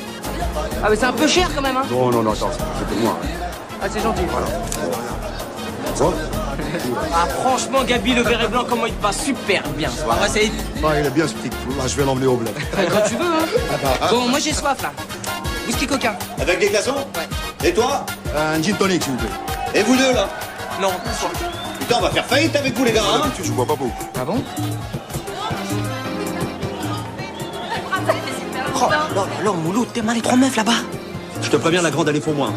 Ah mais c'est un peu cher quand même, hein. Non, non, non, attends, c'est pour moi. Ah c'est gentil. Voilà. Ça? Ah franchement, Gabi, le vert et blanc, comment il te va super bien. On va essayer. Ah, il est bien ce petit coup. Là, je vais l'emmener au bled. Quand tu veux, hein. Bon, moi j'ai soif là. Whisky coquin. Avec des glaçons? Ouais. Et toi? Un gin tonic, s'il vous plaît. Et vous deux, là? Non. Putain, on va faire faillite avec vous, les gars, hein? Je vois pas beaucoup. Ah bon? Oh là là, Mouloud, t'es mal les 3 meufs là-bas. Je te préviens, la grande, elle est pour moi.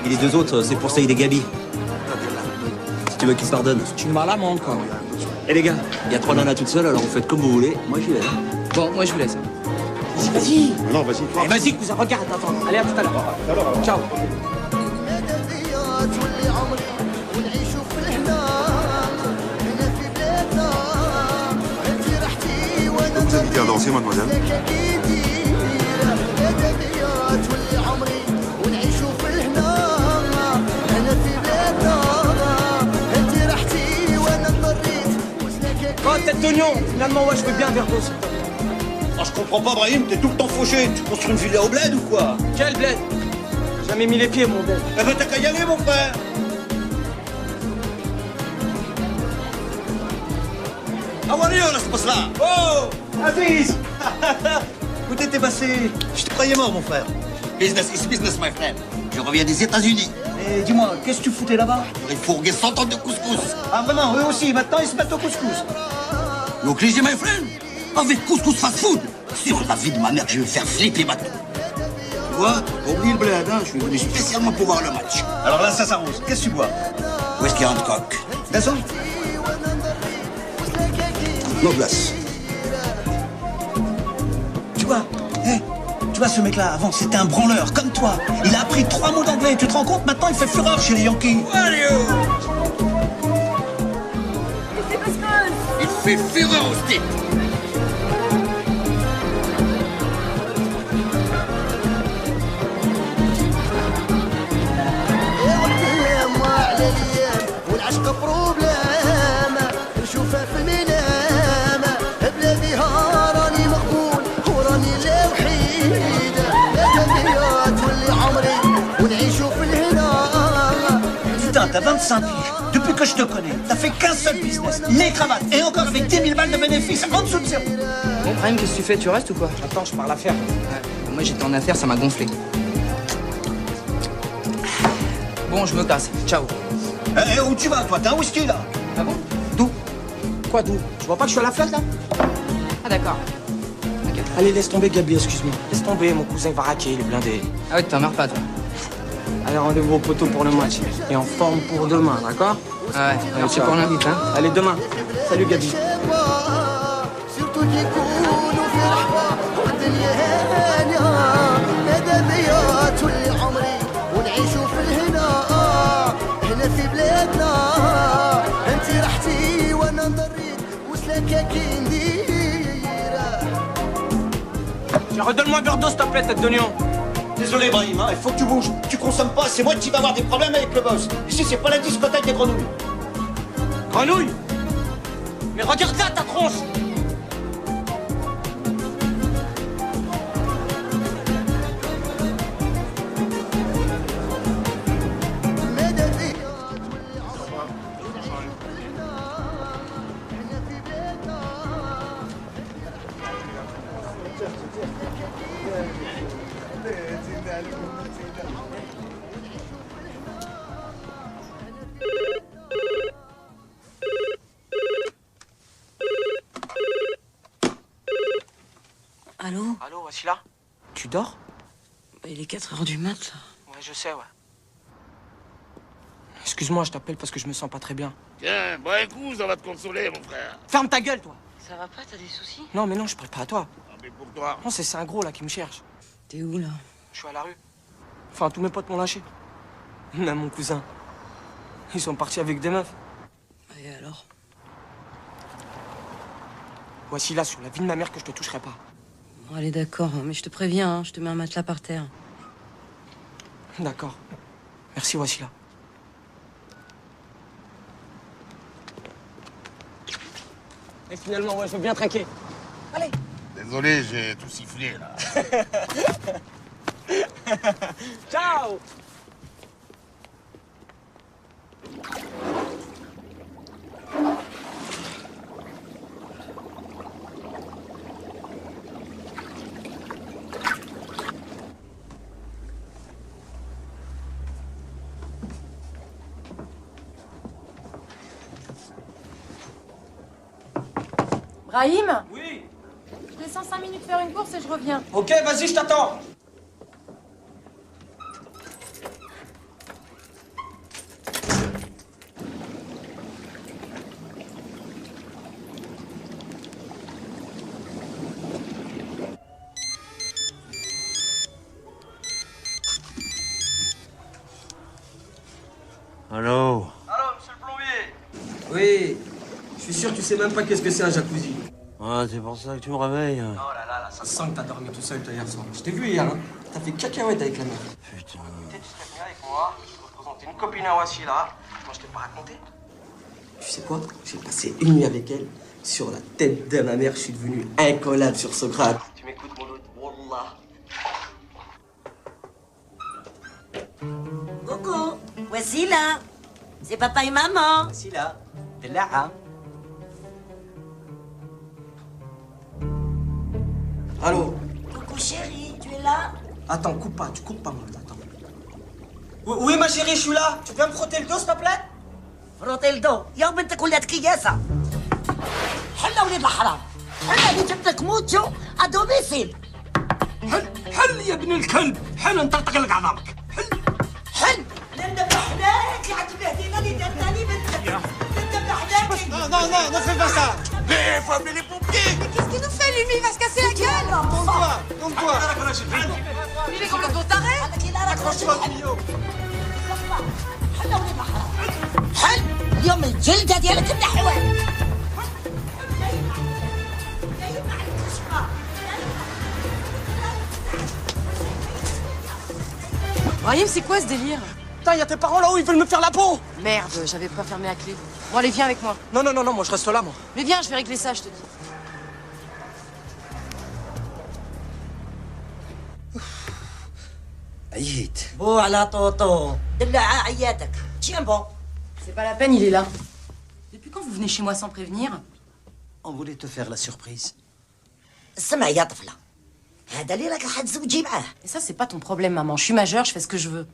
Et les 2 autres, c'est pour Saïd et Gabi. Si tu veux qu'ils se pardonnent. Tu me m'as l'amende, quoi. Eh les gars, il y a 3 nanas toutes seules, alors vous faites comme vous voulez. Moi j'y vais. Bon, moi je vous laisse. Vas-y. Non, vas-y. Eh, vas-y, cousin, regarde, attends. Allez, à tout à l'heure. Ciao. Vous invitez à danser, mademoiselle? Oh, tête d'oignon. Finalement, ouais, je veux bien un verre d'eau. Oh, je comprends pas, Brahim, t'es tout le temps fauché. Tu construis une villa au bled ou quoi? Quel bled? Jamais mis les pieds, mon bled. Eh ben, t'as qu'à y aller, mon frère. Ah, ouais, là, c'est pas cela. Oh, Aziz. Où t'étais passé? Je te croyais mort, mon frère. Business is business, my friend. Je reviens des États-Unis. Et dis-moi, qu'est-ce que tu foutais là-bas? Il fourguait 100 tonnes de couscous. Ah, vraiment, eux aussi, maintenant, ils se mettent au couscous. Donc, obligé, my friend. Avec couscous fast food. Sur la vie de ma mère, je vais faire flipper ma tête. Tu vois, oublie le bled, hein. Je suis venu spécialement pour voir le match. Alors là, ça s'arrose. Qu'est-ce que tu bois? Whisky Hancock. Gasson? No glace. Tu vois, tu vois ce mec-là, avant, c'était un branleur, comme toi. Il a appris 3 mots d'anglais, tu te rends compte? Maintenant, il fait fureur chez les Yankees. Il fait fureur au stick. Putain, t'as 25 piges. Depuis que je te connais, t'as fait qu'un seul business. Les cravates. Et encore avec 10 000 balles de bénéfices en dessous de zéro. Bon, Brahim, qu'est-ce que tu fais? Tu restes ou quoi? Attends, je parle affaire. Ouais, moi j'étais en affaire, ça m'a gonflé. Bon, je me casse. Ciao. Où tu vas, toi? T'as un whisky, là? Ah bon? D'où? Quoi d'où? Tu vois pas que je suis à la flotte, là? Ah d'accord. Allez, laisse tomber, Gabi, excuse-moi. Laisse tomber, mon cousin va raquer, il est blindé. Ah ouais, tu t'emmerdes pas, toi. Allez, rendez-vous au poteau pour le match. Et en forme pour demain, d'accord? Ah ouais, merci pour l'invite, hein. Allez, demain. Salut, Gabi. Redonne-moi un verre d'eau, s'il te plaît, tête d'oignon. Désolé, Brahim, hein, il faut que tu bouges. Tu consommes pas, c'est moi qui vais avoir des problèmes avec le boss. Ici, c'est pas la discothèque des grenouilles. Grenouille? Mais regarde là, ta tronche! Allô? Allô, Wassila? Tu dors? Il est 4h du mat, là. Ouais, je sais, ouais. Excuse-moi, je t'appelle parce que je me sens pas très bien. Tiens, bois un coup, ça va te consoler, mon frère. Ferme ta gueule, toi! Ça va pas, t'as des soucis? Non, mais non, je parle pas à toi. Ah, mais pour toi. Non, c'est un gros, là, qui me cherche. T'es où, là? Je suis à la rue. Enfin, tous mes potes m'ont lâché. Même mon cousin. Ils sont partis avec des meufs. Et alors? Voici là, sur la vie de ma mère, que je te toucherai pas. Bon, allez, d'accord, mais je te préviens, hein, je te mets un matelas par terre. D'accord. Merci, Wassila. Et finalement, ouais, je veux bien trinquer. Allez. Désolé, j'ai tout sifflé, là. Ciao. Brahim? Oui. Je descends 5 minutes faire une course et je reviens. Ok, vas-y, je t'attends. sûr, tu sais même pas qu'est-ce que c'est un jacuzzi. Ah, c'est pour ça que tu me réveilles. Oh là là, ça sent que t'as dormi tout seul toi hier soir. Je t'ai vu hier, hein. T'as fait cacahuète avec la meuf. Putain. Tu serais venu avec moi, je te représentais une copine à Wassila. Moi, je t'ai pas raconté. Tu sais quoi? J'ai passé une nuit avec elle. Sur la tête de ma mère, je suis devenu incollable sur Socrate. Tu m'écoutes, mon autre? Wallah. Coucou, Wassila. C'est papa et maman. Wassila, t'es là, hein? Allô? Coucou chérie, tu es là? Attends, coupe pas, tu coupes pas, moi. Attends. Oui, ma chérie, je suis là. Tu peux me frotter le dos, s'il te plaît? فروتي الضو يا بنتك ولات كياسة حل ولاد الحرام حل اللي جبت لك موتشو ادوميسيل حل يا ابن الكلب حل نطرطق لك عظامك حل نذبح لك يا عبد الهدينا اللي دارتني بنتك نذبح لك Non, ne fais pas ça. Mais il faut appeler les pompiers. Mais qu'est-ce qu'il nous fait, lui? Il va se casser la gueule. Compte-toi. Il est complètement taré. Accroche-toi, Guillaume. حل ولاد الحرام حل اليوم الجلدة ديالك النحوان Brahim, c'est quoi ce délire? Putain, y a tes parents là-haut, ils veulent me faire la peau. Merde, j'avais pas fermé la clé. Bon, allez, viens avec moi. Non, moi je reste là, moi. Mais viens, je vais régler ça, je te dis. عييت. بو على طوطو دلع عياتك tiens bon. C'est pas la peine, il est là. Depuis quand vous venez chez moi sans prévenir? On voulait te faire la surprise. اسمع يا طفلة هذا اللي راك راح تزوجي معاه. Et ça, c'est pas ton problème, maman. Je suis majeure, je fais ce que je veux.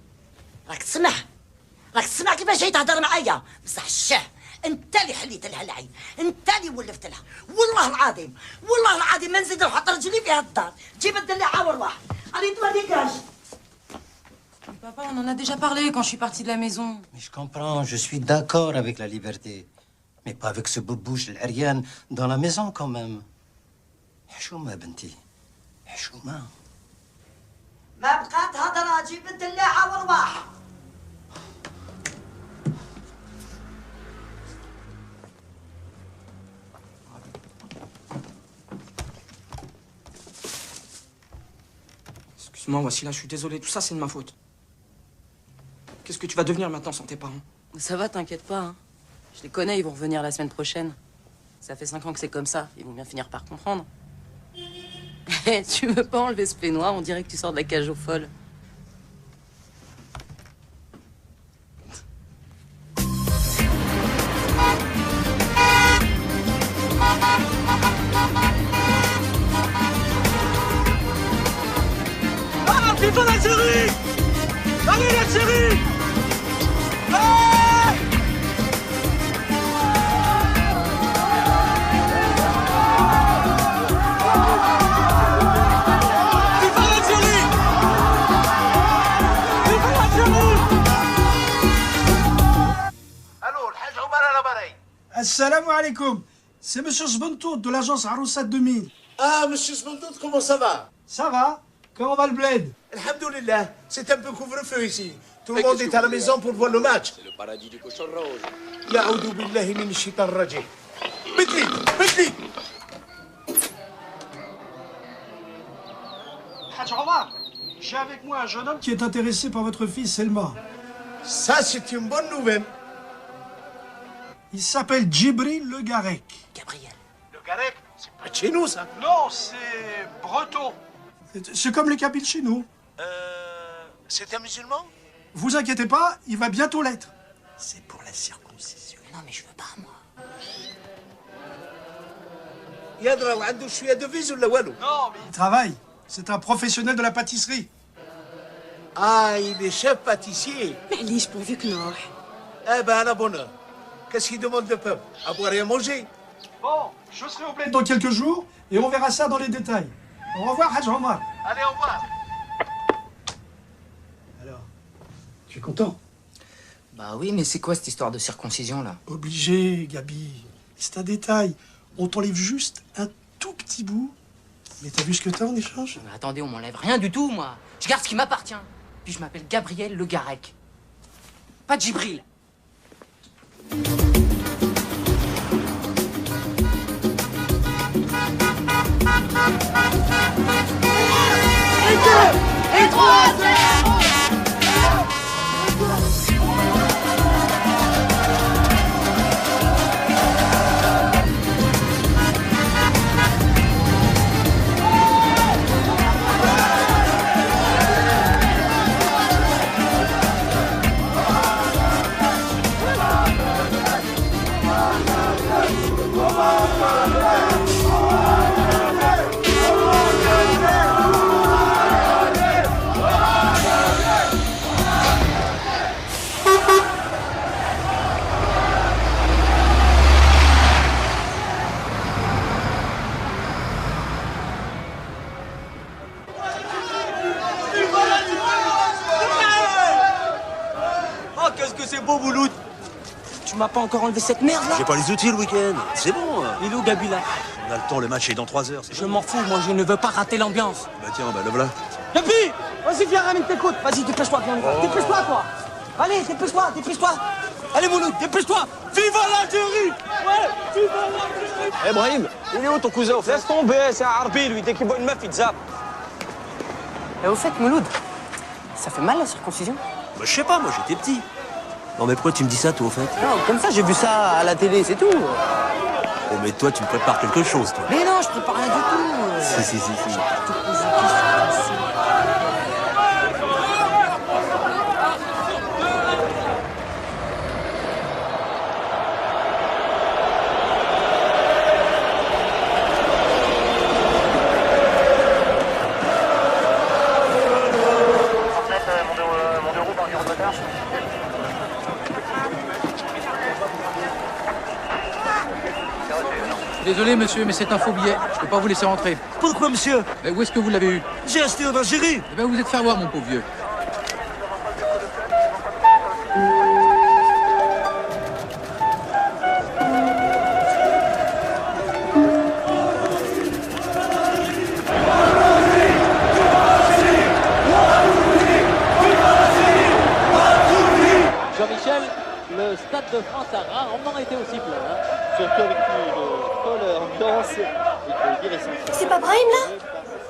راك تسمع كيفاش جاي تهضر معايا بصح الشاه انت اللي حليت لها العين انت اللي ولفت لها والله العظيم ما نزيد نحط رجلي فيها الدار جيب الدلعه وارواح allez toi dégage. Papa, on en a déjà parlé quand je suis partie de la maison. Mais je comprends, je suis d'accord avec la liberté. Mais pas avec ce boubouche, l'Ariane, dans la maison quand même. حشومة بنتي حشومة. ما بقات هضره جيب الدلعه وارواح. Excuse-moi, Wassila, je suis désolé, tout ça c'est de ma faute. Qu'est-ce que tu vas devenir maintenant sans tes parents? Ça va, t'inquiète pas. Hein. Je les connais, ils vont revenir la semaine prochaine. Ça fait 5 ans que c'est comme ça. Ils vont bien finir par comprendre. Tu veux pas enlever ce peignoir? On dirait que tu sors de la cage aux folles. Ah, putain l'Algérie! Allez l'Algérie! Assalamu alaikum. C'est Monsieur Sbentout de l'agence Aroussat 2000. Ah, monsieur Sbentout, comment ça va? Ça va? Comment va le bled? Alhamdoulilah, c'est un peu couvre-feu ici. Tout le monde est à la maison pour voir le match. C'est le paradis du cochon rose. Ya'oudou billahi min shaitan rajim. Mets-lui. Hadj Omar, j'ai avec moi un jeune homme qui est intéressé par votre fille Selma. Ça, c'est une bonne nouvelle. Il s'appelle Djibril Le Garek. Gabriel. Le Garek, c'est pas de chez nous, ça. Non, c'est breton. C'est comme les Kabyles chez nous. C'est un musulman? Vous inquiétez pas, il va bientôt l'être. C'est pour la circoncision. Non mais je veux pas moi. يضرب عنده شوية de vis ولا والو؟ Non, mais il travaille. C'est un professionnel de la pâtisserie. Ah, il est chef pâtissier. معليش pourvu que نروح. Eh ben, à la bonne heure. Qu'est-ce qu'il demande le peuple? À boire et à manger. Bon, je serai au bled dans quelques jours et on verra ça dans les détails. Au revoir, Hadj Omar. Allez, au revoir. Alors, tu es content? Bah oui, mais c'est quoi cette histoire de circoncision, là? Obligé, Gabi. C'est un détail. On t'enlève juste un tout petit bout. Mais t'as vu ce que t'as en échange? Mais attendez, on m'enlève rien du tout, moi. Je garde ce qui m'appartient. Puis je m'appelle Gabriel Le Garek. Pas Djibril. c'est beau, Mouloud. Tu m'as pas encore enlevé cette merde là? J'ai pas les outils le week-end. C'est bon. Il est où Gabi là? On a le temps, le match est dans 3 heures. Je m'en fous, moi je ne veux pas rater l'ambiance. Bah tiens, bah le voilà. Gabi! Vas-y, viens, ramène tes côtes. Vas-y, dépêche-toi, viens, on y va. Dépêche-toi, toi. Allez, dépêche-toi, dépêche-toi. Allez, Mouloud, dépêche-toi. Viva l'Algérie! Ouais, viva l'Algérie! Eh, Brahim, il est où ton cousin au fait? Laisse tomber, c'est un harbi, lui. Dès qu'il voit une meuf, il te zappe. Et au fait, Mouloud, ça fait mal la circoncision? Bah je sais pas, moi j'étais petit. Non mais pourquoi tu me dis ça toi au fait? Non, comme ça, j'ai vu ça à la télé, c'est tout. Oh mais toi tu me prépares quelque chose toi. Mais non, je prépare rien du tout. Si. Désolé monsieur, mais c'est un faux billet. Je peux pas vous laisser rentrer. Pourquoi monsieur? Où est-ce que vous l'avez eu? J'ai acheté en Algérie. Eh ben vous êtes fait avoir mon pauvre vieux. Jean-Michel, le Stade de France a rarement été aussi plein. Surtout avec une folle ambiance. C'est pas Brahim là?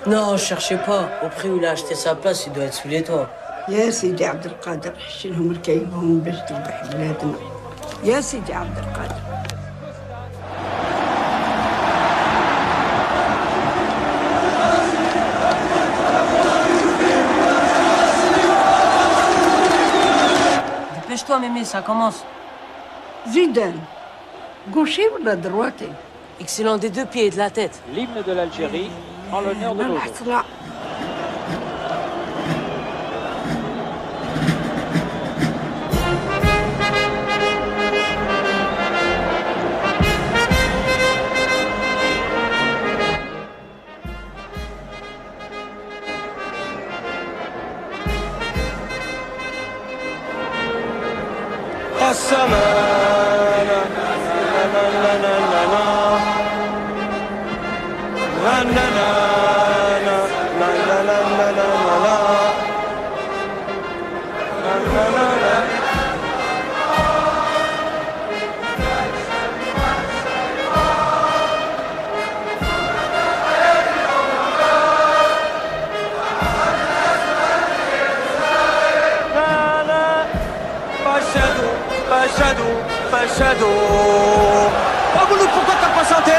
Non, cherchez pas. Au prix où il a acheté sa place, il doit être sous les toits. يا سيدي عبد القادر حش لهم الكيبهم باش تربح بلادنا يا سيدي عبد القادر. Dépêche-toi, mémé, ça commence. زيدان gaucher ولا droitier? Excellent des deux pieds et de la tête. L'hymne de l'Algérie en l'honneur de l'eau. Pachado. Oh Mouloud, pourquoi t'as pas chanté?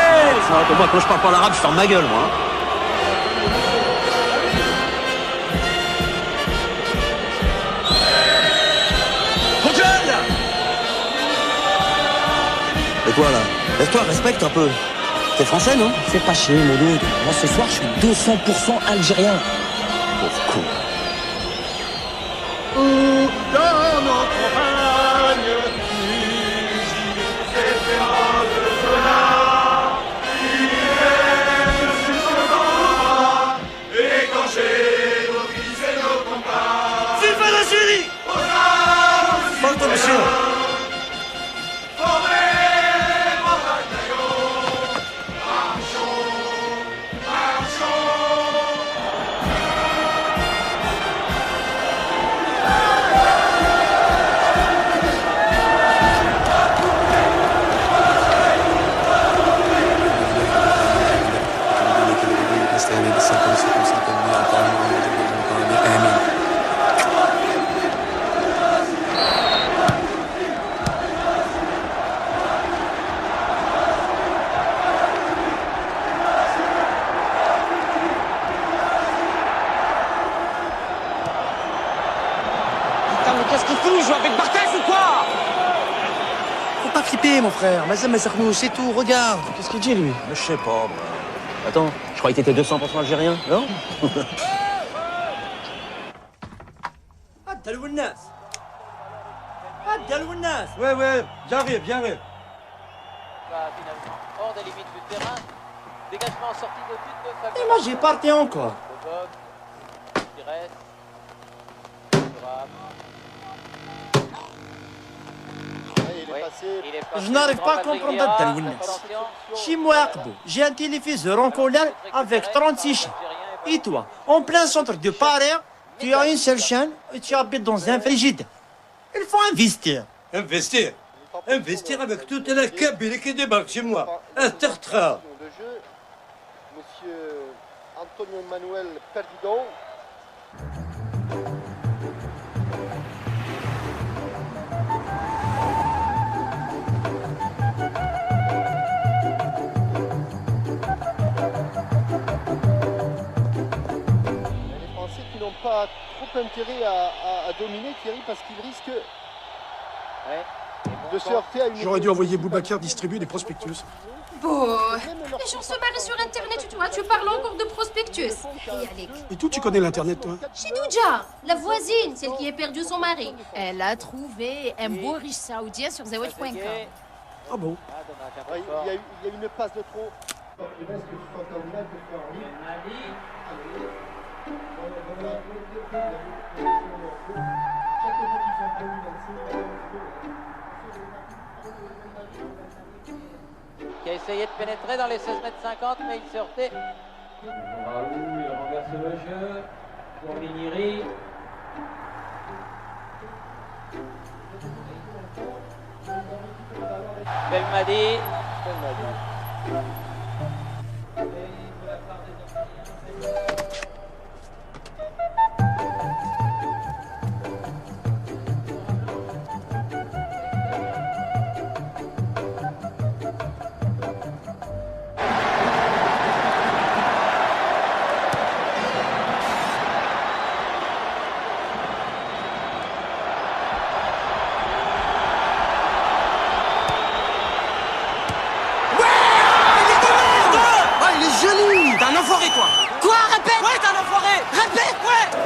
Non, moi quand je parle pas l'arabe, je ferme ma gueule moi. Et toi là? Laisse-toi, respecte un peu. T'es français, non? Fais pas chier, Mouloud. Moi, ce soir, je suis 200% algérien. Pauvre con. Dans notre règne, musique, espérance de cela, et quand j'ai nos fils et nos combats. Vive l'Algérie! Pardon, monsieur. Qu'est-ce qu'il fout? Joue avec Barthez ou quoi? Faut pas flipper, mon frère. Mazam Mazarnou, c'est tout, regarde. Qu'est-ce qu'il dit, lui? Mais je sais pas, moi. Attends, je croyais que t'étais 200% algérien, non? Ouais, j'arrive. Finalement, hors des limites du terrain. Dégagement en sortie de but de Fabien. Et moi, j'ai parti encore. Qui reste. Je n'arrive pas à comprendre Abdel Ounas. Chez moi, j'ai un téléviseur en colère avec 36 chaînes. Et toi, en plein centre de Paris, tu as une seule chaîne et tu habites dans un frigidaire. Il faut investir. Investir? Investir avec toute la cabine qui débarque chez moi. Un tartra. Monsieur Antonio Manuel Perdido. Les Français qui n'ont pas trop intérêt à dominer Thierry parce qu'ils risquent de se heurter à une... J'aurais dû envoyer Boubacar distribuer des prospectus. Bon, les gens se marient sur Internet, toi, tu parles encore de prospectus. Et Alec, Et tout, tu connais l'Internet, toi? chez Douja, la voisine, celle qui a perdu son mari. Elle a trouvé un beau riche saoudien sur zawaj.com. Ah bon? Ouais, il y a une passe de trop. Qui a essayé de pénétrer dans les 16 mètres 50, mais il s'est heurté. Raoult, il renverse le jeu pour Viniri. Belmadi.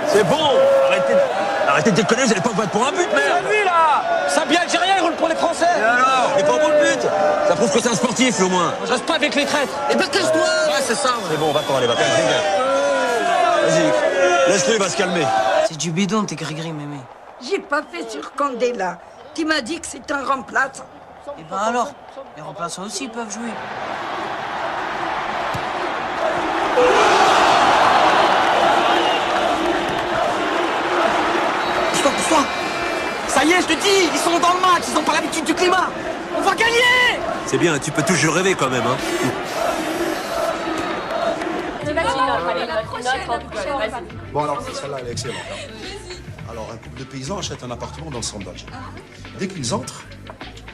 C'est bon. Arrêtez de déconner, vous allez pas vous battre pour un but, merde. Lui là, ça bien algérien, il roule pour les Français. Et alors, il est pas bon le but. Ça prouve que c'est un sportif, au moins. Je reste pas avec les traîtres. Eh ben cache-toi. Ouais, c'est ça. Ouais. C'est bon, va-t'en, allez, va-t'en. Vas-y, laisse-le, il va se calmer. C'est du bidon, tes gris-gris, mémé. J'ai pas fait sur Candela. Tu m'as dit que c'est un remplaçant. Et ben alors, les remplaçants aussi peuvent jouer. Pousse-toi. Ça y est, je te dis, ils sont dans le match, ils ont pas l'habitude du climat. On va gagner. C'est bien, tu peux toujours rêver quand même, hein. Bon, alors, celle-là, elle est excellente. Alors, un couple de paysans achète un appartement dans le centre d'Alger. Dès qu'ils entrent,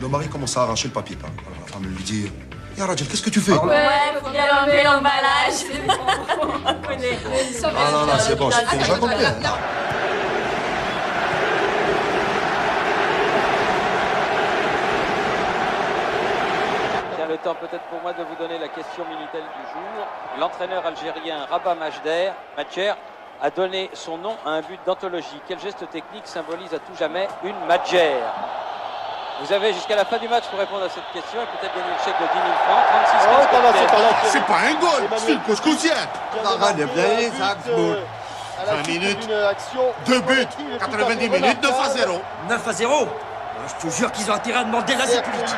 le mari commence à arracher le papier peint. Alors, la femme lui dit « Ya Rajel, qu'est-ce que tu fais ?» Ouais, faut bien enlever l'emballage. On connaît. Ah non, non, c'est bon, j'ai déjà compris. Hein. Bien le temps peut-être pour moi de vous donner la question Minitel du jour. L'entraîneur algérien Rabah Majder a donné son nom à un but d'anthologie. Quel geste technique symbolise à tout jamais une Majder? Vous avez jusqu'à la fin du match pour répondre à cette question et peut-être gagner le chèque de 10 000 francs. 36 C'est pas un goal, c'est une couscoussière. Arrête de blaguer, ça 5 minutes, 2 buts, 90 minutes, 9-0. 9-0. Je te jure qu'ils ont intérêt à demander l'asile politique.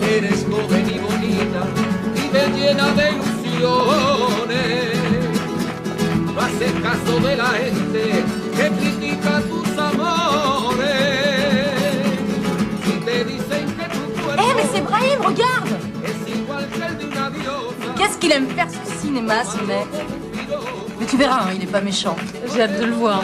Eres joven y bonita y me llena de ilusiones. No haces caso de la gente que critica tus amores. Si te dicen que tu cuerpo Eh, mais c'est Brahim, regarde! es igual que el de una diosa. Qu'est-ce qu'il aime faire ce cinéma, ce mec? Mais tu verras, hein, il est pas méchant. J'ai hâte de le voir.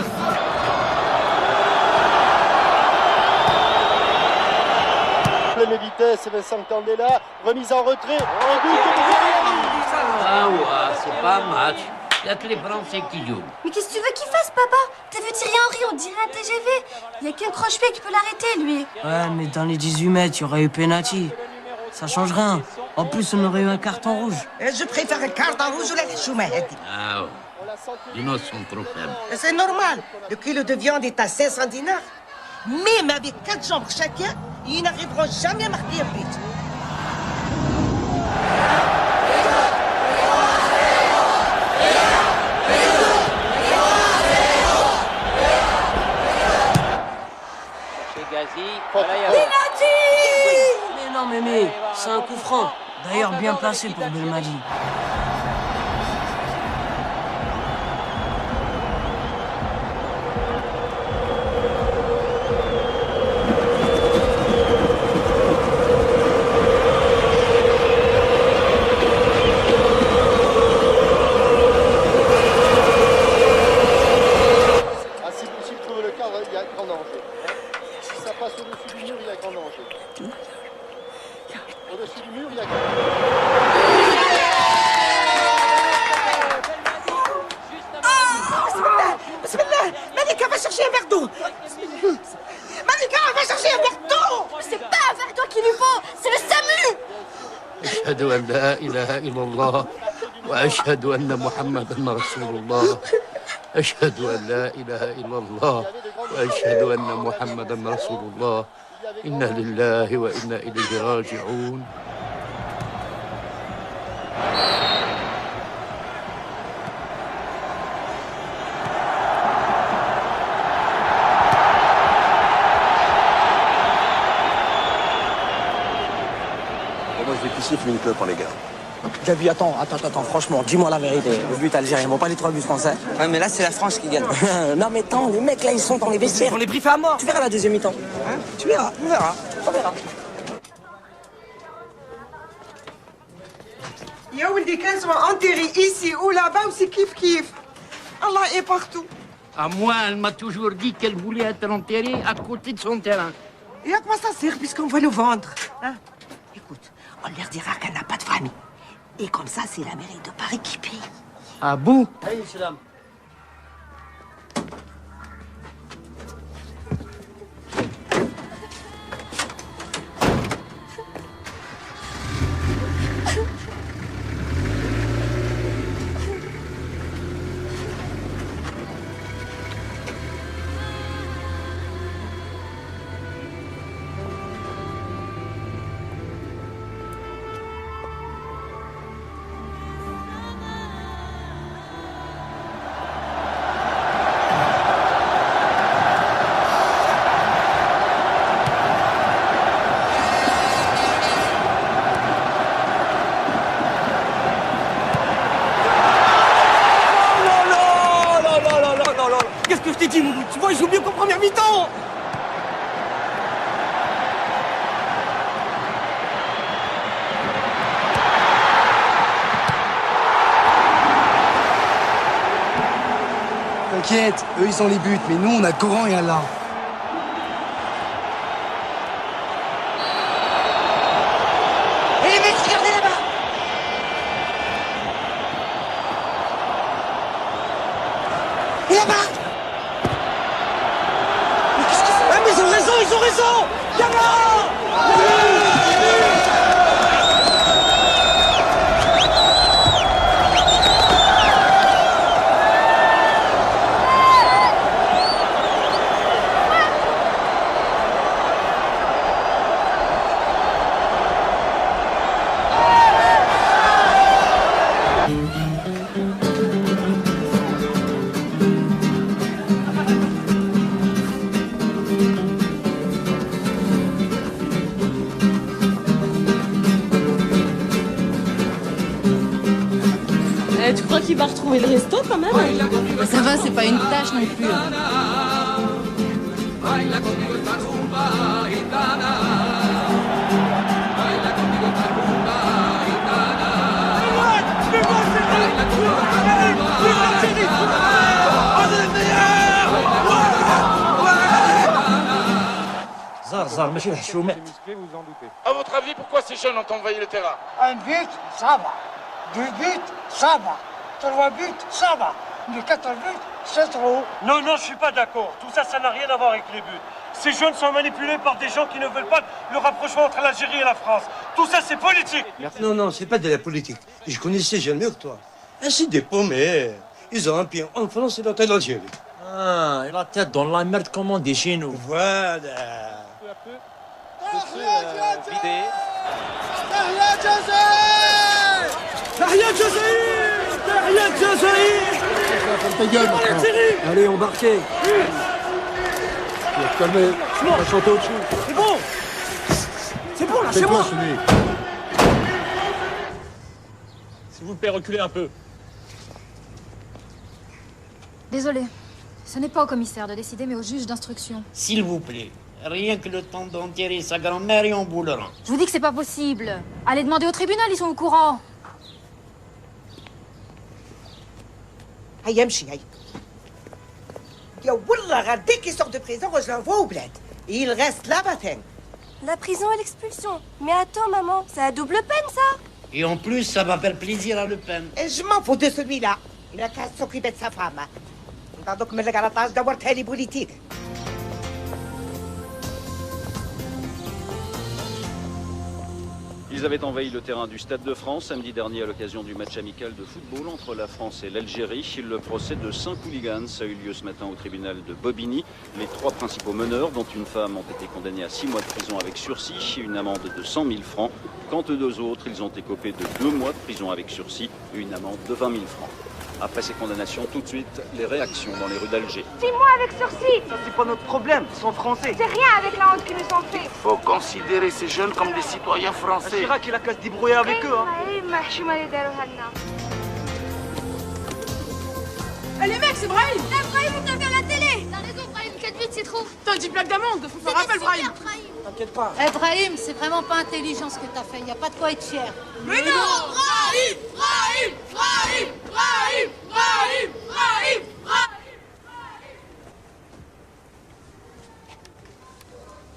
Pleine vitesse, Vincent Candela, remise en retrait. Ah ouais, c'est pas un match. Il y a que les Français qui jouent. Mais qu'est-ce que tu veux qu'il fasse, papa? T'as vu Thierry Henry, on dirait un TGV. Il y a qu'un croche-pied qui peut l'arrêter, lui. Ouais, mais dans les 18 mètres, il y aurait eu penalty. Ça change rien. En plus, on aurait eu un carton rouge. Je préfère un carton rouge ou la chouma. Ah ouais. Les noces sont trop faibles. C'est normal. Le kilo de viande est à 500 dinars. Même avec 4 chambres chacun, ils n'arriveront jamais à marquer un but. Chez Gazi. Voilà, il y a... Mais non, Mémé, c'est un coup franc. D'ailleurs, bien placé pour Belmadi. Ah, si possible, trouver le cadre, il y a grand danger. Si ça passe au-dessus du mur, il y a grand danger. Au-dessus du mur, il y a grand Bismillah, Malika va chercher un verre d'eau. Malika va chercher un verre d'eau. C'est pas un verre d'eau qu'il lui faut, c'est le SAMU. أشهد أن لا إله إلا الله وأشهد أن محمدا رسول الله أشهد أن لا إله إلا الله وأشهد أن محمدا رسول الله إنا لله وإنا إليه راجعون. Moi, je vais pisser, fumer une clope, hein, les gars. Gabi, attends, franchement, dis-moi la vérité. Le but algérien, ils vont pas les 3 buts français. Ouais, mais là, c'est la France qui gagne. Non, mais attends, les mecs là, ils sont dans les vestiaires. On les briefé à mort. Tu verras la deuxième mi-temps. Hein? Tu verras, on verra. On verra. يا ولدي كان سواء enterré ici ou là-bas ou c'est kiff kiff. Allah est partout. À moi, elle m'a toujours dit qu'elle voulait être enterrée à côté de son terrain. Et à quoi ça sert puisqu'on va le vendre, hein? Écoute, on leur dira qu'elle n'a pas de famille. Et comme ça, c'est la mairie de Paris qui paye. Ah bon? Oui, monsieur, dame. Qu'est-ce que je t'ai dit, Moulou? Tu vois, il joue mieux qu'en première mi-temps. T'inquiète, eux ils ont les buts, mais nous on a Coran et Allah. Et les mecs, regardez là-bas. Et là-bas. Mais qu'est-ce qu'ils font? Mais ils ont raison, ils ont raison. Tu crois qu'il va retrouver le resto quand même? Ça va, c'est pas une tâche non plus. Zar, ماشي الحشومه. À votre avis, pourquoi ces jeunes ont envahi le terrain? Un but, ça va. 2 buts, ça va. 3 buts, ça va. Mais 4 buts, c'est trop. Non, non, je suis pas d'accord. Tout ça, ça n'a rien à voir avec les buts. Ces jeunes sont manipulés par des gens qui ne veulent pas le rapprochement entre l'Algérie et la France. Tout ça, c'est politique. Non, non, c'est pas de la politique. Je connais ces jeunes mieux que toi. C'est des paumés. Ils ont un pied en France et l'autre en Algérie. Ah, et la tête dans la merde comme on dit chez nous. Voilà. Peu à peu, se fait vider. Ta gueule, maintenant. Allez, embarquez. Calmez, on va chanter au-dessus. C'est bon. C'est bon, là, c'est moi. S'il vous plaît, reculez un peu. Désolé, ce n'est pas au commissaire de décider, mais au juge d'instruction. S'il vous plaît, rien que le temps d'enterrer sa grand-mère et on boulera. Je vous dis que c'est pas possible. Allez demander au tribunal, ils sont au courant. هيا امشي هيا. يا والله غير dès qu'il sort de prison, je l'envoie au bled. Il reste là, Baten. La prison et l'expulsion. Mais attends, maman, c'est à double peine, ça. Et en plus, ça va faire plaisir à Le Pen. Et je m'en fous de celui-là. Il a qu'à s'occuper de sa femme. Il va donc me le garatage d'avoir telle politique. Ils avaient envahi le terrain du Stade de France samedi dernier à l'occasion du match amical de football entre la France et l'Algérie. Le procès de 5 hooligans a eu lieu ce matin au tribunal de Bobigny. Les 3 principaux meneurs, dont une femme, ont été condamnés à 6 mois de prison avec sursis et une amende de 100 000 francs. Quant aux 2 autres, ils ont écopé de 2 mois de prison avec sursis et une amende de 20 000 francs. Après ces condamnations, tout de suite, les réactions dans les rues d'Alger. 6 mois avec sursis. Ça, c'est pas notre problème, ils sont français. C'est rien avec la honte qu'ils nous ont fait. Faut considérer ces jeunes comme des citoyens français. Chirac, il a qu'à se débrouiller avec eux, hein. Les mecs, c'est Brahim. Brahim, on t'a vu à la télé. T'as raison, Brahim, 4-8, c'est trop. T'as 10 plaques d'amende, faut faire appel, Brahim. T'inquiète pas. Eh, Brahim, c'est vraiment pas intelligent ce que t'as fait, y a pas de quoi être fier. Mais non, Brahim, Brahim, Brahim, Brahim, Brahim, Brahim, Brahim.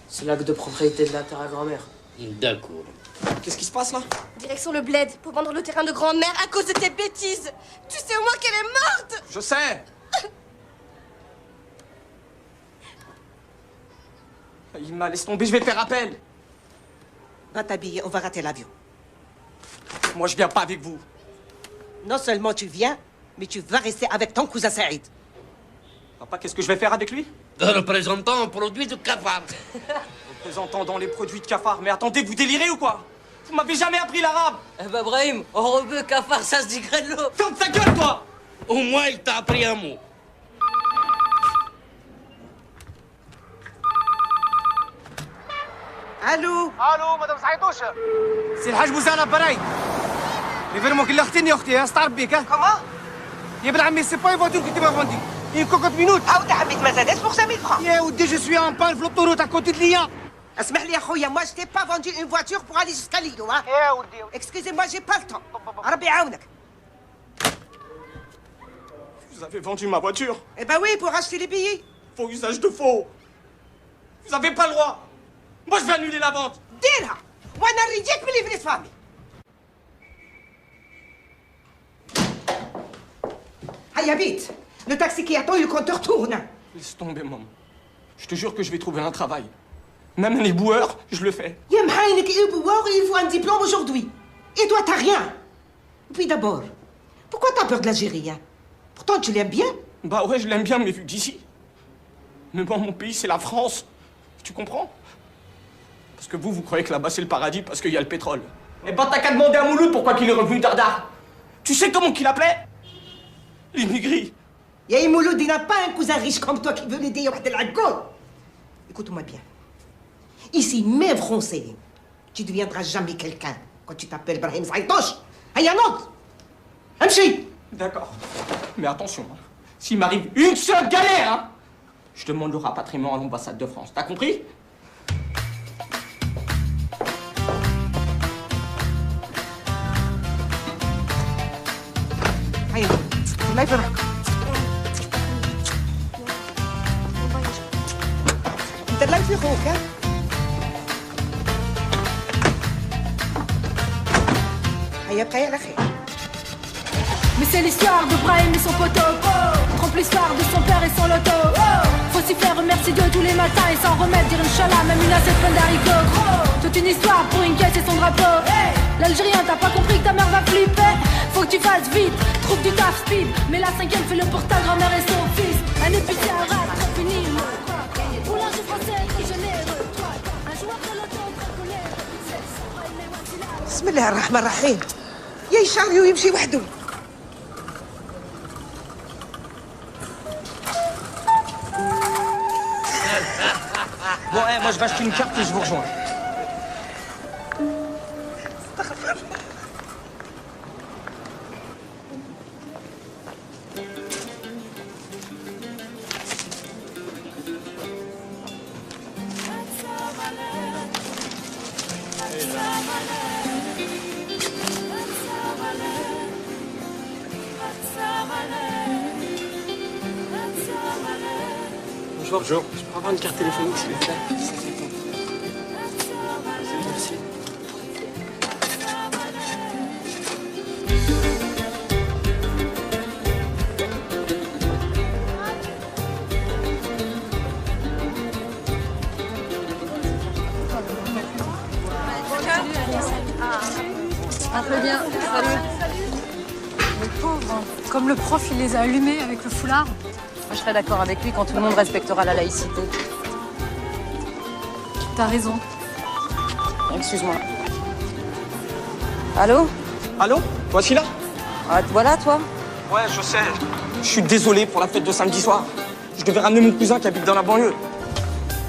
C'est l'acte de propriété de la terre à grand-mère. D'accord. Qu'est-ce qui se passe là? Direction le bled pour vendre le terrain de grand-mère à cause de tes bêtises. Tu sais au moins qu'elle est morte. Je sais. Ima, laisse tomber, je vais faire appel. Va t'habiller, on va rater l'avion. Moi, je viens pas avec vous. Non seulement tu viens, mais tu vas rester avec ton cousin Saïd. Papa, qu'est-ce que je vais faire avec lui? Représentant produit de cafard. Représentant dans les produits de cafard. Mais attendez, vous délirez ou quoi? Vous m'avez jamais appris l'arabe. Eh ben, Brahim, rebeu, cafard, ça se dit grêlo. Ferme ta gueule, toi. Au moins, il t'a appris un mot. Allô? Allô, madame Saïdouche. C'est الحاج بوزانة براي. L'événement qui l'a retenu, اختي, استعرف بيك. Comment? يا ابن عمي, c'est pas une voiture que tu m'as vendue. Une cocotte minute. Ah, t'as habité Mercedes pour 5000 francs. يا ودي, je suis en panne, l'autoroute à côté de l'IA. اسمح لي يا خويا, moi je t'ai pas vendu une voiture pour aller jusqu'à Lido, hein? يا ودي. Excusez-moi, j'ai pas le temps. ربي يعاونك. Vous avez vendu ma voiture. Eh ben oui, pour acheter les billets. Faux usage de faux. Vous avez pas le droit. Moi, je vais annuler la vente. ديرها وانا رجيت من ليفريس فامي. هيا بيت. Le taxi qui attend, il compte tourne. Laisse tomber, maman. Je te jure que je vais trouver un travail. Même un éboueur, je le fais. يا محاينك éboueur, il faut un diplôme aujourd'hui. Et toi, t'as rien. Et puis d'abord, pourquoi t'as peur de l'Algérie, hein? Pourtant, tu l'aimes bien. Bah ouais, je l'aime bien, mais vu d'ici. Mais moi, mon pays, c'est la France. Tu comprends? Parce que vous croyez que là-bas, c'est le paradis parce qu'il y a le pétrole. Eh ben, t'as qu'à demander à Mouloud pourquoi qu'il est revenu Dardar. Tu sais comment qu'il appelait? L'immigré. Y'a Mouloud, il n'a pas un cousin riche comme toi qui veut l'aider à la gueule. Écoute-moi bien. Ici, même français, tu ne deviendras jamais quelqu'un quand tu t'appelles Brahim Saïdouche. Aïe, non. Amchi. D'accord. Mais attention, hein. S'il m'arrive une seule galère, hein, je demande le rapatriement à l'ambassade de France. T'as compris? Aïe, الله يفرحك. انت الله يفرحوك ها. هيا بقى على خير. Mais c'est l'histoire de Brahim et son poteau. Trompe l'histoire de son père et son loto. Faut s'y faire remercier Dieu tous les matins et sans remède dire Inch'Allah, même une assiette pleine d'haricots. Toute une histoire pour une caisse et son drapeau. L'Algérien, t'as pas compris que ta mère va flipper. Faut que tu fasses vite, trouve du taf speed. Mais la cinquième fait le pour ta grand-mère et son fils. Un épicier arabe, très fini. Pour l'argent français, très généreux. Un joueur de loto, très colère. بسم الله الرحمن الرحيم يا يشعري ويمشي وحده. Bon, moi je vais acheter une carte et je vous rejoins. Bonjour. Je peux avoir une carte téléphonique, s'il vous plaît? Merci. Ah, très bien, salut. Le pauvre, comme le prof, il les a allumés avec le foulard. Moi, je serais d'accord avec lui quand tout le monde respectera la laïcité. T'as raison. Excuse-moi. Allô? Allô? Voici là? Ah, voilà, toi? Ouais, je sais. Je suis désolé pour la fête de samedi soir. Je devais ramener mon cousin qui habite dans la banlieue.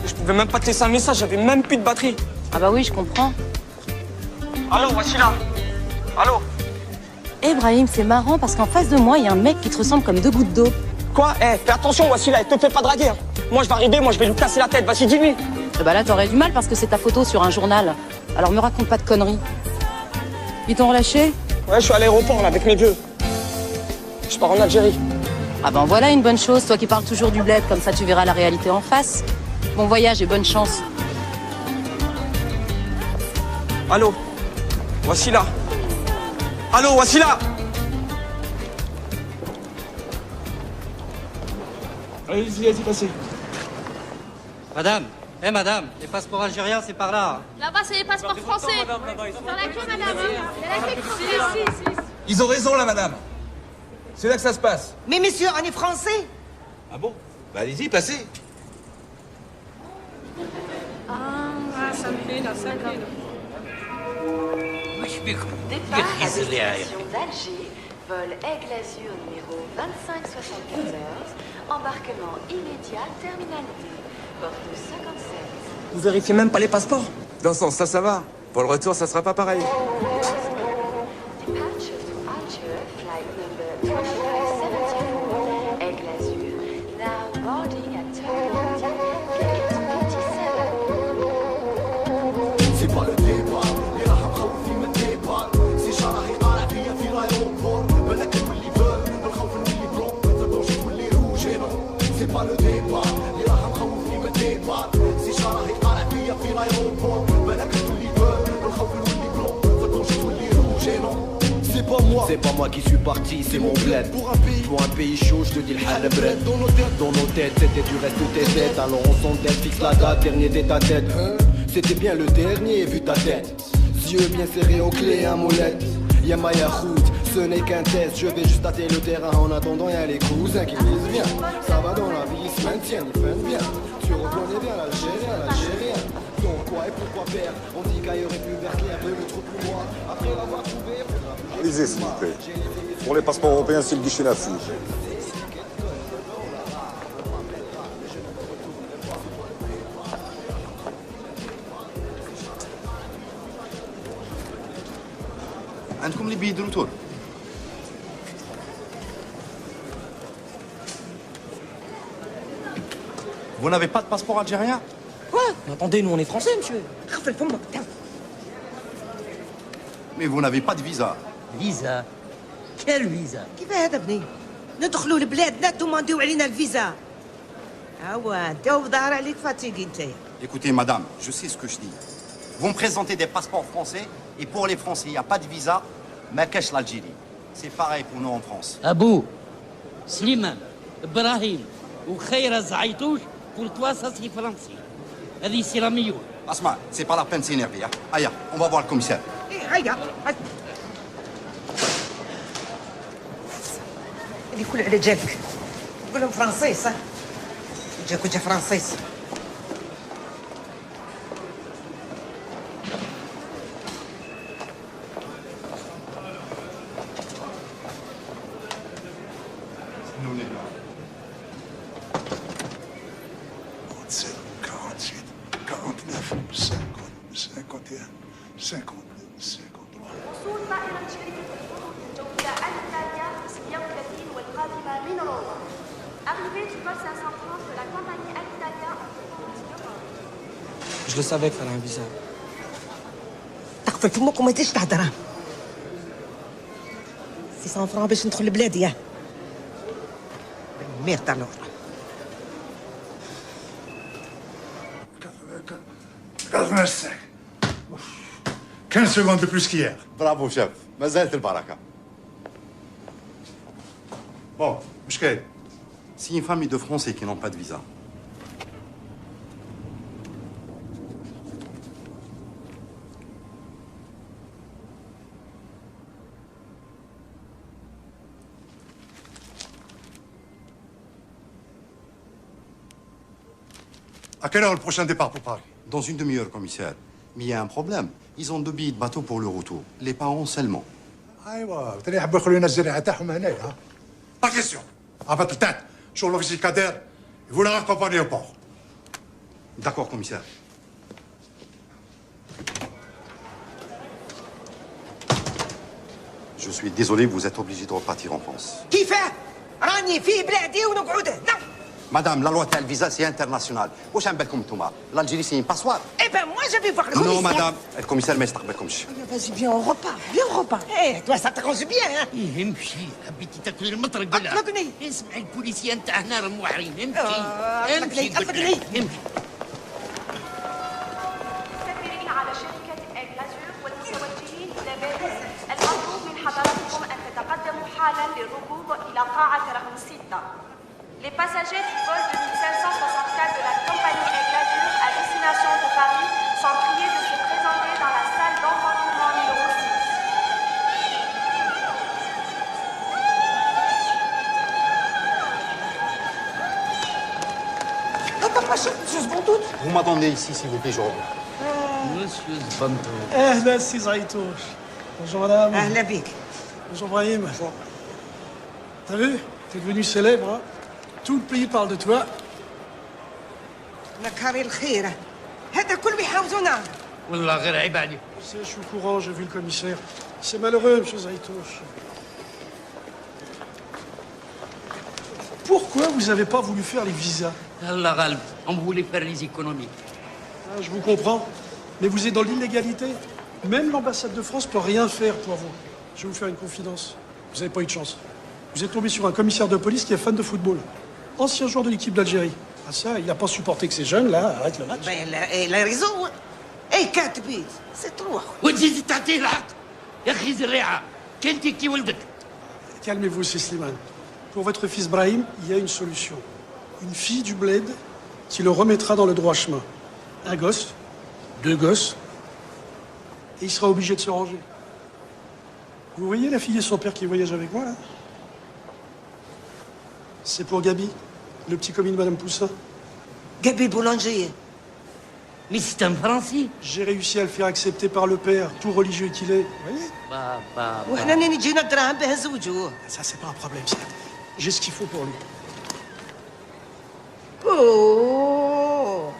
Et je pouvais même pas te laisser un message, j'avais même plus de batterie. Ah bah oui, je comprends. Allô, voici là. Allô? Eh, Brahim, c'est marrant parce qu'en face de moi, il y a un mec qui te ressemble comme deux gouttes d'eau. Quoi? Fais attention, voici là, te fais pas draguer. Moi, je vais arriver, moi, je vais lui casser la tête. Vas-y, dis-lui. Bah là, t'aurais du mal parce que c'est ta photo sur un journal. Alors me raconte pas de conneries. Ils t'ont relâché? Ouais, je suis à l'aéroport, là, avec mes vieux. Je pars en Algérie. Ah ben voilà une bonne chose, toi qui parles toujours du bled, comme ça tu verras la réalité en face. Bon voyage et bonne chance. Allô? Voici là. Allô, voici là. Allez-y, passez. Madame, madame, les passeports algériens, c'est par là. Là-bas, c'est les passeports français. Faut faire la queue, madame. Il y a la queue qu'il faut faire. Ils ont raison, là, madame. C'est là que ça se passe. Mais monsieur, on est français. Ah bon? Bah allez-y, passez. Ah, ça me fait là, ça me fait là. Destination d'Alger, vol Aigle Azur numéro 2574, embarquement immédiat, terminal D, porte 57. Vous vérifiez même pas les passeports? Dans ce sens, ça va. Pour le retour, ça sera pas pareil. Departure to Alger, flight number 2574, Aigle Azur, now boarding at terminal D, gate 57. C'est pas le débat, les راح مخوفين من الديبار، سي شراهي طالع فيا في l'aéroport، بالك تولي فول، الخوف نولي بلون، تبغوش تولي روج et non. C'est pas le débat, les راح مخوفين من الديبار، سي شراهي طالع فيا في l'aéroport، بالك تولي فول، الخوف نولي بلون، تبغوش تولي روج et non. C'est pas moi qui suis parti, c'est mon bled. Pour un pays chaud, je te dis le halabred. Dans nos têtes, c'était du reste de tes têtes. Alors on s'endette, fixe la date, dernier de ta tête. C'était bien le dernier, vu ta tête. Yeux bien serrés aux clés, un molette. Y'a Maya Hout, ce n'est qu'un test. Je vais juste tâter le terrain en attendant, y'a les cousins qui disent bien. Ça va dans la vie, ils se maintiennent, ils prennent bien. Tu reconnais bien l'Algérien. Donc quoi et pourquoi faire? On dit qu'ailleurs est plus vert clair, mais le trou plus noir. Après l'avoir trouvé, faudra bouger. Lisez, s'il vous plaît. Pour les passeports européens, c'est le guichet là-dessus. عندكم اللي بيد الروتور. Vous n'avez pas de passeport algérien? Quoi? Attendez, nous on est français, monsieur. Mais vous n'avez pas de visa. Visa? Quel visa? كيف هذا بني؟ ندخلوا لبلادنا تومانديو علينا الفيزا. اوا انت وظهر عليك فاتيكي انت. Écoutez, madame, je sais ce que je dis. Vous me présentez des passeports français, et pour les Français, il n'y a pas de visa, mais cache l'Algérie. C'est pareil pour nous en France. Abou, Slimane, Ibrahim ou Khaira Zaïtouch, pour toi, ça c'est français. Hadi c'est la meilleure. Asma, c'est pas la peine de s'énerver. Hein. Aïe, on va voir le commissaire. هيا اللي كل على جالك قول لهم فرنسيس جاك وجا فرنسيس وصول طائرة شركة الخطوط الجوية الإيطالية 36 والقادمة من روما. Arrivée du vol 530 de la compagnie Alitalia en provenance d'Europe. Je le savais qu'il fallait un visa. تقفل فمك وما تجيش تهدر 600 فرنك باش ندخل البلاد ياه ميرد الور 15 secondes de plus qu'hier. Bravo, chef. Mazal baraka. Bon, Mouchkei. Si une famille de Français qui n'ont pas de visa. À quelle heure le prochain départ pour Paris? Dans une demi-heure, commissaire. Mais il y a un problème. Ils ont 2 billets de bateau pour le retour. Les parents seulement. ايوه بالتالي يحبوا يخلونا الزريعه تاعهم هنا ها با كيسيون افات التات شغل لوفيسي كادر vous la raccompagnez au port. D'accord, commissaire. Je suis désolé, vous êtes obligé de repartir en France. كيف راني في بلادي ونقعد هنا Madame, la loi tel visa, c'est international. واش عم بالكم نتوما؟ l'Algérie, c'est une passoire. Eh ben moi je vais voir le commissaire. Non, madame. Le commissaire ما يستقبلكمش. Vas-y, viens au repas, viens au repas. Eh, toi, ça t'arrange bien, hein. إيه امشي حبيتي تاكلي المطرق ولا؟ أطلقني. اسمعي البوليسيه نتاع هنا راهم واعرين امشي أطلقني، قلت لك. أطلقني. امشي مسافرين على شركة إيغلازور والمتوجهين إلى باريس. المطلوب من حضراتكم أن تتقدموا حالا للركوب إلى قاعة رقم 6. Les passagers du vol de 1564 de la compagnie Aigle-Azur à destination de Paris sont priés de se présenter dans la salle d'embarquement numéro 6. Attends, pas cher, monsieur Zbandout. Vous m'attendez ici, s'il vous plaît, je reviens. Monsieur Zbanto. اهلا سي زعيتوش. Bonjour madame. أهلا بك. Bonjour Brahim. T'as vu? T'es devenu célèbre, hein? Tout le pays parle de toi. نكاري الخير هذا كل بيحاوزونا والله غير عيب عليك. Je suis au courant, j'ai vu le commissaire. C'est malheureux, monsieur Zaïtouch. Pourquoi vous n'avez pas voulu faire les visas? Allah غالب. On voulait faire les économies. Ah, je vous comprends. Mais vous êtes dans l'illégalité. Même l'ambassade de France peut rien faire pour vous. Je vais vous faire une confidence. Vous n'avez pas eu de chance. Vous êtes tombé sur un commissaire de police qui est fan de football. Ancien joueur de l'équipe d'Algérie. Ah ça, il n'a pas supporté que ces jeunes, là, arrêtent le match. Ben, elle a raison. اي كاتبين سي تروا وتزيد تعطيه الحق يا اخي زريعه كنتي كي ولدك. Calmez-vous, c'est Slimane. Pour votre fils Brahim, il y a une solution. Une fille du bled qui le remettra dans le droit chemin. Un gosse, 2 gosses, et il sera obligé de se ranger. Vous voyez la fille et son père qui voyagent avec moi, là? C'est pour Gabi, le petit commis de Madame Poussin. Gabi boulanger. Mais c'est un Français. J'ai réussi à le faire accepter par le père, tout religieux qu'il est. Vous voyez? وحنا نجينا الدراهم بها زوجو. Ça, c'est pas un problème, ça. J'ai ce qu'il faut pour lui. Oh.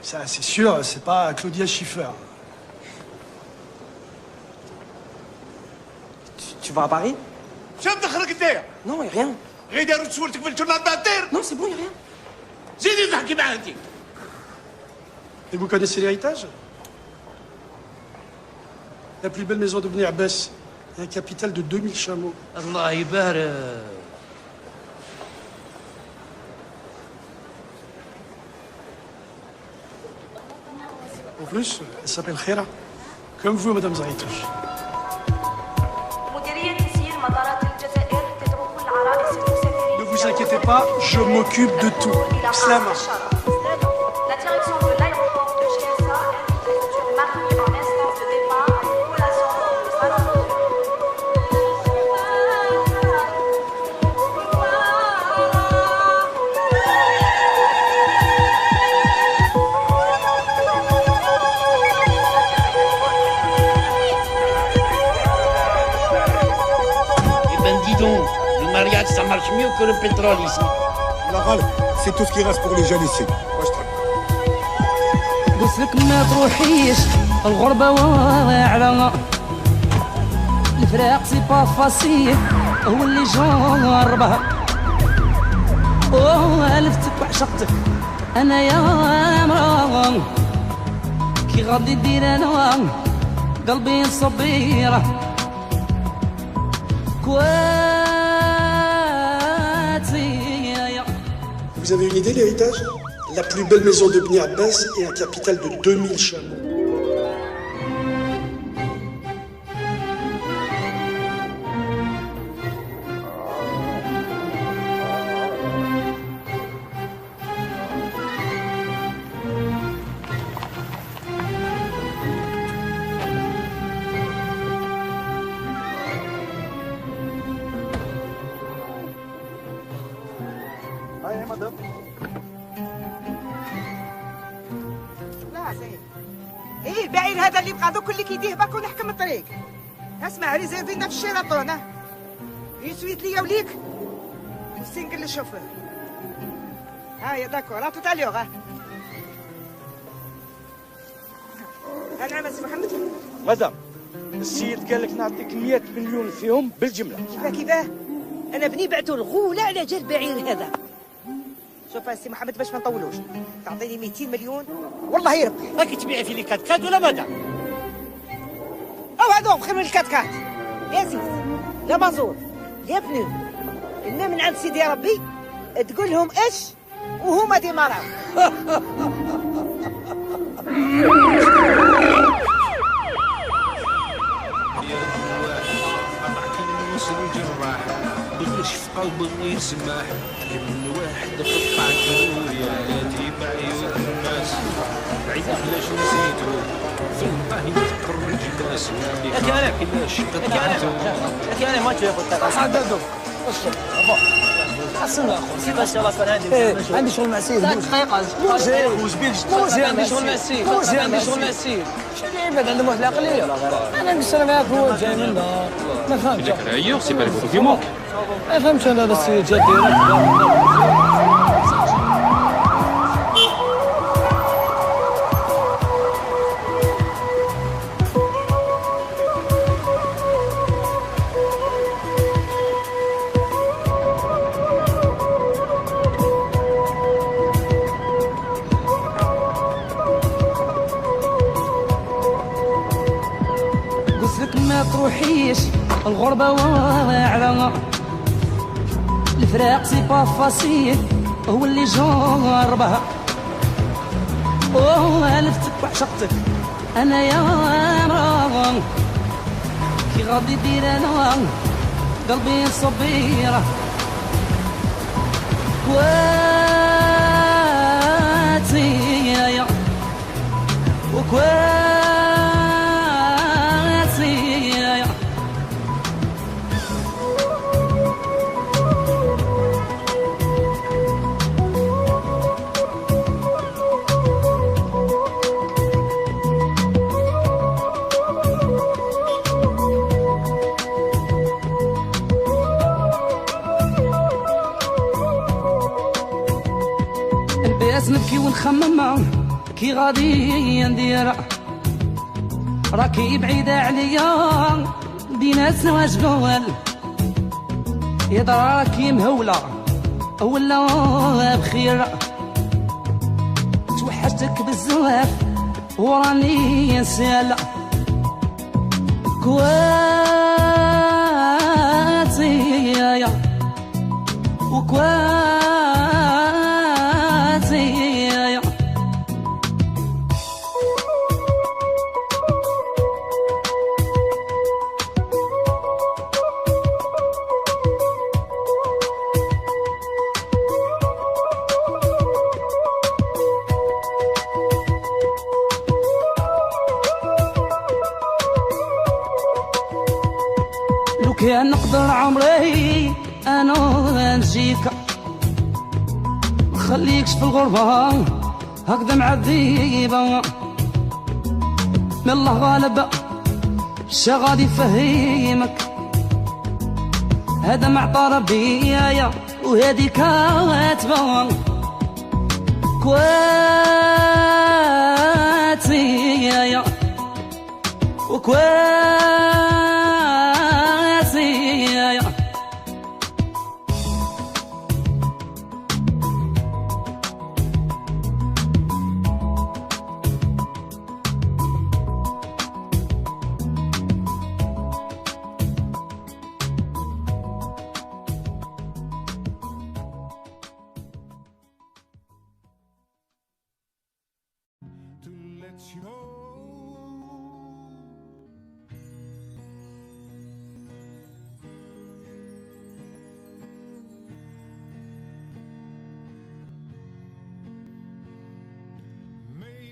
Ça, c'est sûr, c'est pas Claudia Schiffer. Tu vas à Paris? شنو دخلك انت؟ Non, y a rien. غير داروا تصورتك في الجورنال باتير؟ Non, c'est bon, y a rien. زيدي تحكي معاه انت. Et vous connaissez l'héritage? La plus belle maison de Bni Abbas, un capital de 2000 chameaux. الله يبارك. En plus, elle s'appelle Khaira. Comme vous, Madame Zaïtouch. مديرية تسيير pas, je m'occupe de tout. Slama. La direction de l'aéroport de GSA invite les futurs mariés en instance de départ à une collation dans le salon de Eh ben dis donc, le mariage ça marche mieux que le pétrole ici. La غلط c'est tout ce qui reste pour les jeunes ici. قلت لك ما تروحيش الغربة واعرة الفراق سي با فاسيل هو اللي جربها ألفتك وعشقتك أنا يا مرا كي غادي دير أنا قلبي صبيرة Vous avez une idée, l'héritage? La plus belle maison de Bni Abbas et un capital de 2000 chameaux. لا زين. ايه البعير هذا اللي بقى دوك اللي كيديه باك ونحكم الطريق. اسمع ري زايدين في الشيراطون ها. يسويت ليا وليك نسنقل للشوفور. هايا داكور تو تاليوغ ها. نعم سي محمد. مدام السيد قال لك نعطيك 100 مليون فيهم بالجمله. كيفاه انا بني بعتو الغوله على جال البعير هذا. شوف سي محمد باش ما نطولوش تعطيني 200 مليون والله يربح. راكي تبيعي في لي كات كات ولا ماذا؟ او هذوك خير من الكات كات يا سيدي. لا مازور يا بنو الماء من عند سيدي ربي تقول لهم ايش وهما دي مرض. بغيش في قلبه غير سماح كل واحد قطع كروياتي بعيون الناس عيد علاش نسيتو في الباهي تخرج ناس علاش انا ما تاخذ عددو حسن اخو سي باش عندي شغل مع سيد دقيقه عندي شغل مع سيد عندي شغل مع سيد شنو يبعد عنده واحد العقليه انا نشرب معاك هو جاي من النار ما فهمتش Ailleurs, c'est pas le photo qui manque. ما فهمتش انا بس جا ما تروحيش الغربة واعرة الفراق سي با فاسيل هو اللي جربها ألفتك وعشقتك أنا يا مرا كي غادي دير أنا قلبي صبيرة كواتي يا وكواتي الباس نبكي ونخمم كي غادي ندير راكي بعيدة عليا دينا زواج قول يا دراكي مهولة ولا بخير توحشتك بزاف وراني نسال كواتي يا وكواتي يا نقدر عمري انا نجيك نخليكش في الغربة هكذا معذبة من الله غالب شا غادي يفهمك هذا معطى ربي يا وهادي كاتبة كواتي يا وكواتي يا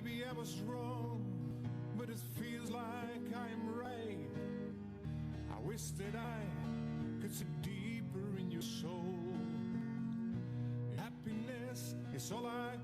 Maybe I was wrong, but it feels like I'm right. I wish that I could see deeper in your soul. Happiness is all I